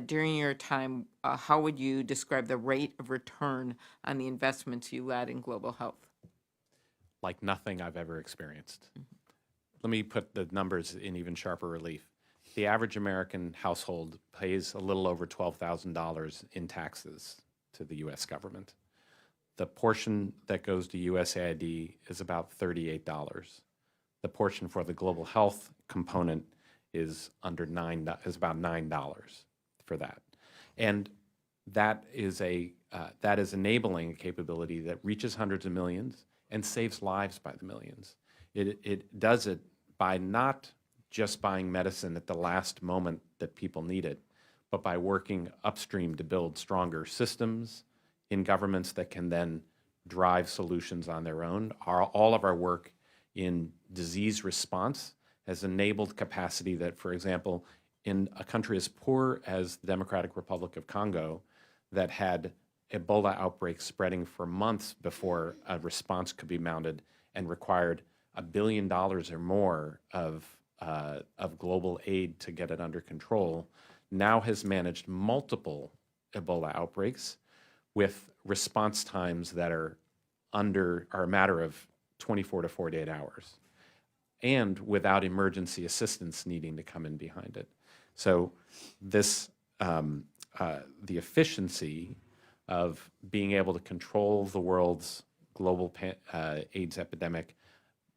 S11: During your time, how would you describe the rate of return on the investments you led in global health?
S4: Like nothing I've ever experienced. let me put the numbers in even sharper relief. The average American household pays a little over $12,000 in taxes to the U.S. government. The portion that goes to USAID is about $38. The portion for the global health component is about $9 for that, and that is enabling a capability that reaches hundreds of millions and saves lives by the millions. It does it by not just buying medicine at the last moment that people need it, but by working upstream to build stronger systems in governments that can then drive solutions on their own. All of our work in disease response has enabled capacity that, for example, in a country as poor as the Democratic Republic of Congo that had Ebola outbreaks spreading for months before a response could be mounted and required $1 billion or more of global aid to get it under control, now has managed multiple Ebola outbreaks with response times that are a matter of 24 to 48 hours, and without emergency assistance needing to come in behind it. So this, the efficiency of being able to control the world's global AIDS epidemic,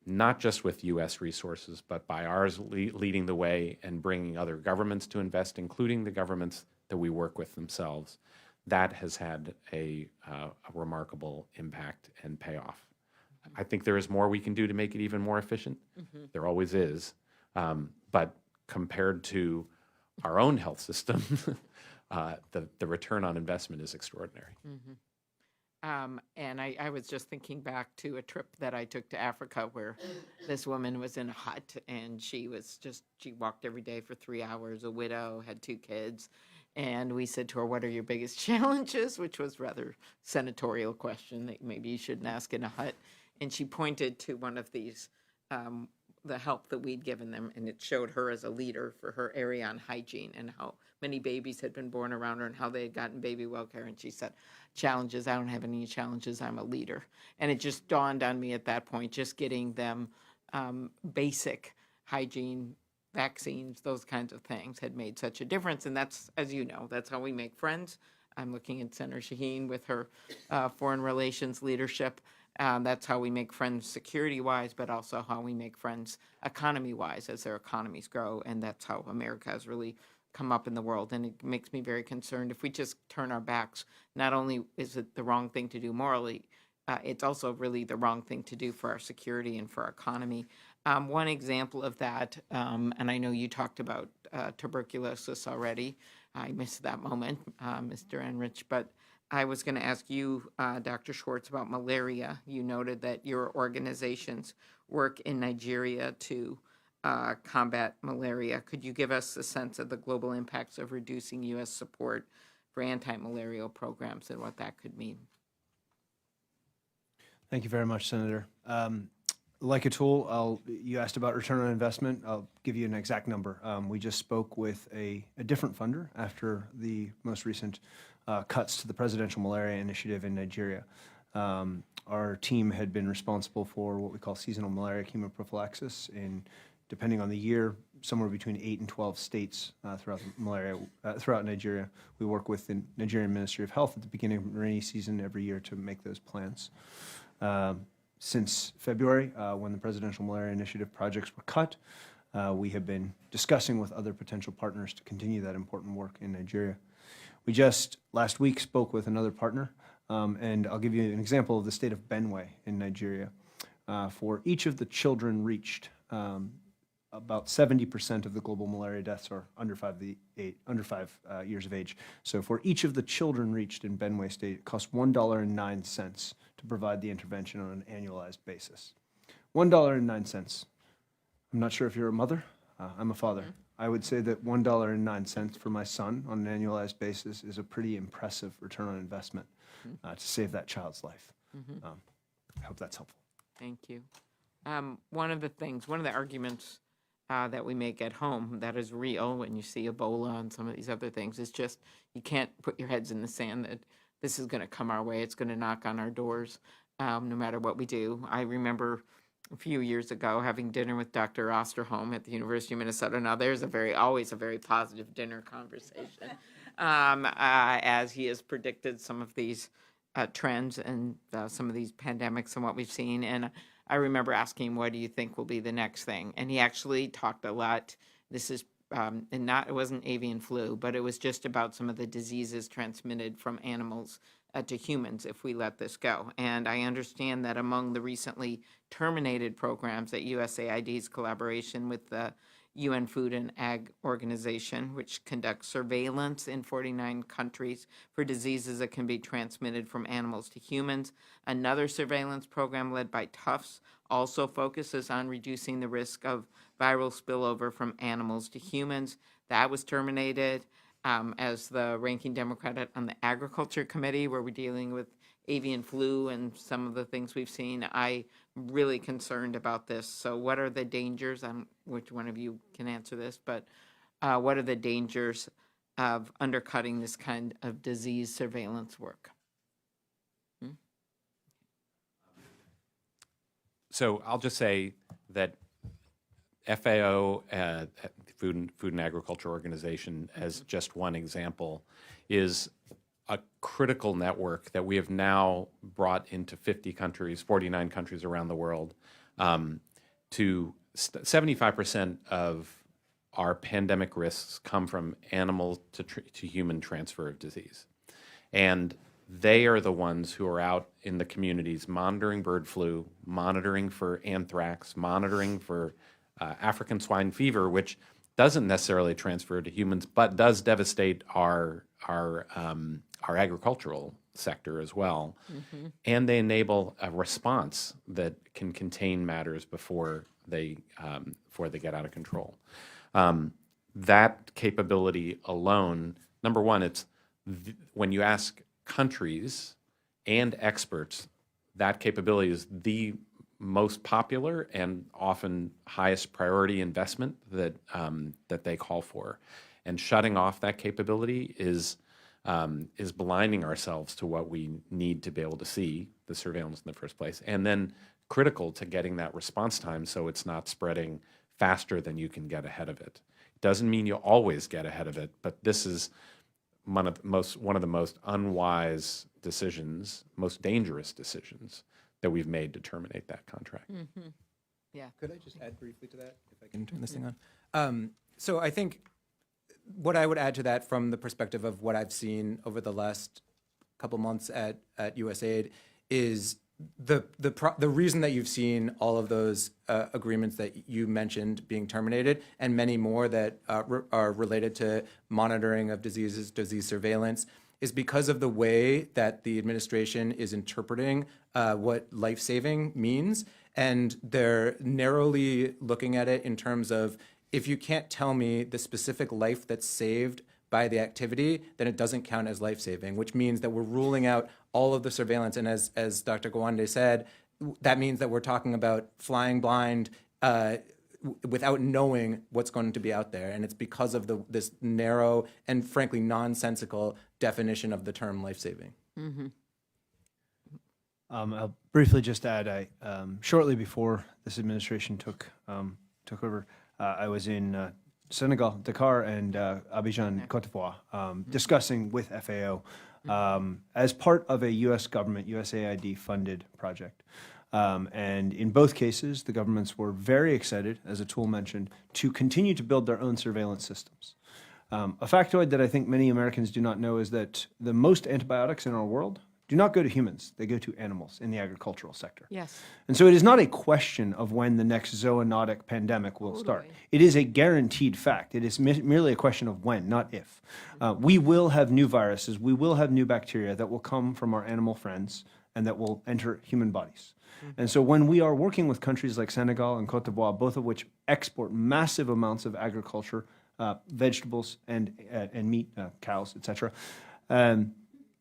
S4: not just with U.S. resources, but by ours leading the way and bringing other governments to invest, including the governments that we work with themselves, that has had a remarkable impact and payoff. I think there is more we can do to make it even more efficient. There always is. But compared to our own health system, the return on investment is extraordinary.
S11: And I was just thinking back to a trip that I took to Africa where this woman was in a hut and she walked every day for 3 hours, a widow, had 2 kids. And we said to her, what are your biggest challenges? Which was rather senatorial question that maybe you shouldn't ask in a hut. And she pointed to one of these, the help that we'd given them, and it showed her as a leader for her area on hygiene and how many babies had been born around her and how they had gotten baby well care. And she said, challenges, I don't have any challenges, I'm a leader. And it just dawned on me at that point, just getting them basic hygiene, vaccines, those kinds of things had made such a difference. And that's, as you know, that's how we make friends. I'm looking at Senator Shaheen with her foreign relations leadership. That's how we make friends security-wise, but also how we make friends economy-wise as their economies grow. And that's how America has really come up in the world. And it makes me very concerned. If we just turn our backs, not only is it the wrong thing to do morally, it's also really the wrong thing to do for our security and for our economy. One example of that, and I know you talked about tuberculosis already. I missed that moment, Mr. Enrich, but I was going to ask you, Dr. Schwartz, about malaria. You noted that your organizations work in Nigeria to combat malaria. Could you give us a sense of the global impacts of reducing U.S. support for anti-malarial programs and what that could mean?
S5: Thank you very much, Senator. Like a tool, you asked about return on investment. I'll give you an exact number. We just spoke with a different funder after the most recent cuts to the Presidential Malaria Initiative in Nigeria. Our team had been responsible for what we call seasonal malaria chemoprophylaxis in, depending on the year, somewhere between 8 and 12 states throughout Nigeria. We work with the Nigerian Ministry of Health at the beginning of rainy season every year to make those plans. Since February, when the Presidential Malaria Initiative projects were cut, we have been discussing with other potential partners to continue that important work in Nigeria. We just last week spoke with another partner, and I'll give you an example of the state of Benue in Nigeria. For each of the children reached, about 70% of the global malaria deaths are under 5 years of age. So for each of the children reached in Benue State, it costs $1.09 to provide the intervention on an annualized basis. $1.09. I'm not sure if you're a mother. I'm a father. I would say that $1.09 for my son on an annualized basis is a pretty impressive return on investment to save that child's life. I hope that's helpful.
S11: Thank you. One of the arguments that we make at home that is real when you see Ebola and some of these other things is just you can't put your heads in the sand that this is going to come our way. It's going to knock on our doors no matter what we do. I remember a few years ago, having dinner with Dr. Osterholm at the University of Minnesota. Now, there's always a very positive dinner conversation, as he has predicted some of these trends and some of these pandemics and what we've seen. And I remember asking him, what do you think will be the next thing? And he actually talked a lot. This is, it wasn't avian flu, but it was just about some of the diseases transmitted from animals to humans if we let this go. And I understand that among the recently terminated programs that USAID's collaboration with the UN Food and Ag Organization, which conducts surveillance in 49 countries for diseases that can be transmitted from animals to humans. Another surveillance program led by Tufts also focuses on reducing the risk of viral spillover from animals to humans. That was terminated. As the ranking Democrat on the Agriculture Committee, where we're dealing with avian flu and some of the things we've seen, I'm really concerned about this. So what are the dangers? Which one of you can answer this, but what are the dangers of undercutting this kind of disease surveillance work?
S4: So I'll just say that FAO, Food and Agriculture Organization, as just one example, is a critical network that we have now brought into 50 countries, 49 countries around the world. 75% of our pandemic risks come from animal to human transfer of disease. And they are the ones who are out in the communities monitoring bird flu, monitoring for anthrax, monitoring for African swine fever, which doesn't necessarily transfer to humans, but does devastate our agricultural sector as well. And they enable a response that can contain matters before they get out of control. That capability alone, number one, when you ask countries and experts, that capability is the most popular and often highest priority investment that they call for. And shutting off that capability is blinding ourselves to what we need to be able to see the surveillance in the first place, and then critical to getting that response time so it's not spreading faster than you can get ahead of it. Doesn't mean you always get ahead of it, but this is one of the most unwise decisions, most dangerous decisions that we've made to terminate that contract.
S11: Yeah.
S3: Could I just add briefly to that, if I can turn this thing on? So I think what I would add to that from the perspective of what I've seen over the last couple months at USAID is the reason that you've seen all of those agreements that you mentioned being terminated and many more that are related to monitoring of diseases, disease surveillance, is because of the way that the administration is interpreting what life-saving means. And they're narrowly looking at it in terms of, if you can't tell me the specific life that's saved by the activity, then it doesn't count as life-saving, which means that we're ruling out all of the surveillance. And as Dr. Gawande said, that means that we're talking about flying blind without knowing what's going to be out there. And it's because of this narrow and frankly nonsensical definition of the term life-saving.
S5: I'll briefly just add, shortly before this administration took over, I was in Senegal, Dakar, and Abidjan, Côte d'Ivoire, discussing with FAO as part of a U.S. government, USAID-funded project. And in both cases, the governments were very excited, as Atul mentioned, to continue to build their own surveillance systems. A factoid that I think many Americans do not know is that the most antibiotics in our world do not go to humans, they go to animals in the agricultural sector.
S11: Yes.
S5: And so it is not a question of when the next zoonotic pandemic will start. It is a guaranteed fact. It is merely a question of when, not if. We will have new viruses, we will have new bacteria that will come from our animal friends and that will enter human bodies. And so when we are working with countries like Senegal and Côte d'Ivoire, both of which export massive amounts of agriculture, vegetables and meat, cows, etc.,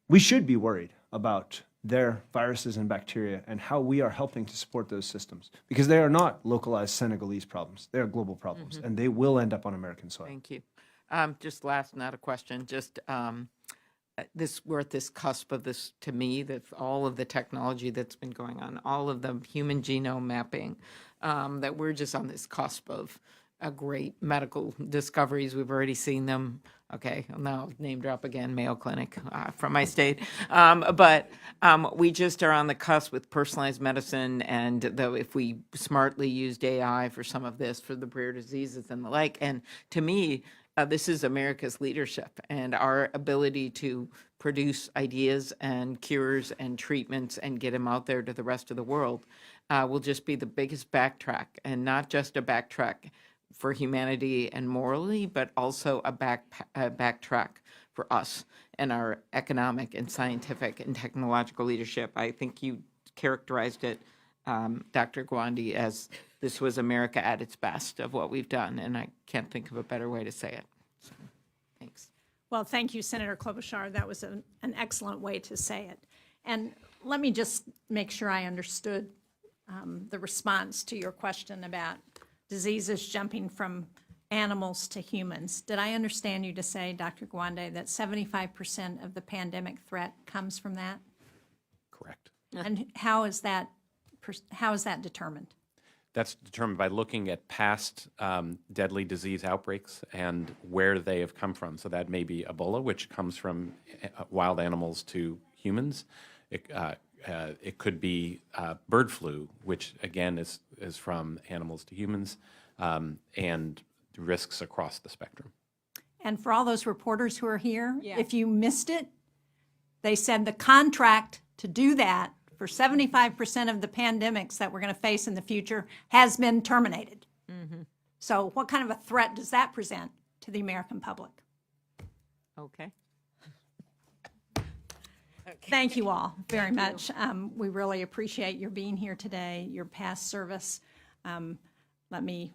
S5: we should be worried about their viruses and bacteria and how we are helping to support those systems, because they are not localized Senegalese problems. They are global problems, and they will end up on American soil.
S11: Thank you. Just last, not a question, just we're at this cusp of this, to me, that all of the technology that's been going on, all of the human genome mapping, that we're just on this cusp of great medical discoveries. We've already seen them. Okay, I'll now name drop again, Mayo Clinic from my state. But we just are on the cusp with personalized medicine, and though if we smartly used AI for some of this, for the rare diseases and the like, and to me, this is America's leadership and our ability to produce ideas and cures and treatments and get them out there to the rest of the world will just be the biggest backtrack, and not just a backtrack for humanity and morally, but also a backtrack for us and our economic and scientific and technological leadership. I think you characterized it, Dr. Gawande, as this was America at its best of what we've done, and I can't think of a better way to say it. So, thanks.
S2: Well, thank you, Senator Klobuchar. That was an excellent way to say it. And let me just make sure I understood the response to your question about diseases jumping from animals to humans. Did I understand you to say, Dr. Gawande, that 75% of the pandemic threat comes from that?
S4: Correct.
S2: And how is that determined?
S4: That's determined by looking at past deadly disease outbreaks and where they have come from. So that may be Ebola, which comes from wild animals to humans. It could be bird flu, which again is from animals to humans, and risks across the spectrum.
S2: And for all those reporters who are here, if you missed it, they said the contract to do that for 75% of the pandemics that we're going to face in the future has been terminated. So what kind of a threat does that present to the American public?
S11: Okay.
S2: Thank you all very much. We really appreciate your being here today, your past service. Let me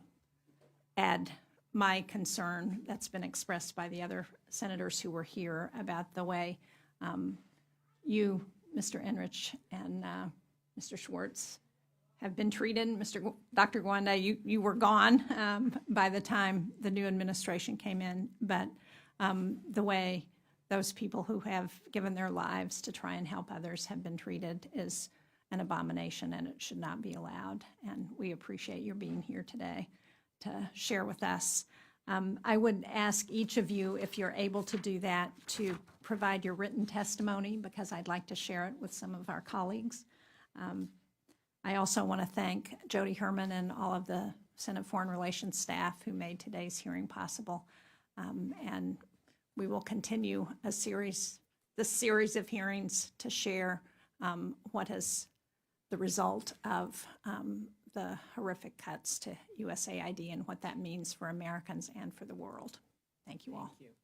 S2: add my concern that's been expressed by the other senators who were here about the way you, Mr. Enrich, and Mr. Schwartz have been treated. Dr. Gawande, you were gone by the time the new administration came in, but the way those people who have given their lives to try and help others have been treated is an abomination, and it should not be allowed. And we appreciate your being here today to share with us. I would ask each of you, if you're able to do that, to provide your written testimony, because I'd like to share it with some of our colleagues. I also want to thank Jody Herman and all of the Senate Foreign Relations staff who made today's hearing possible. And we will continue this series of hearings to share what is the result of the horrific cuts to USAID and what that means for Americans and for the world. Thank you all.
S11: Thank you.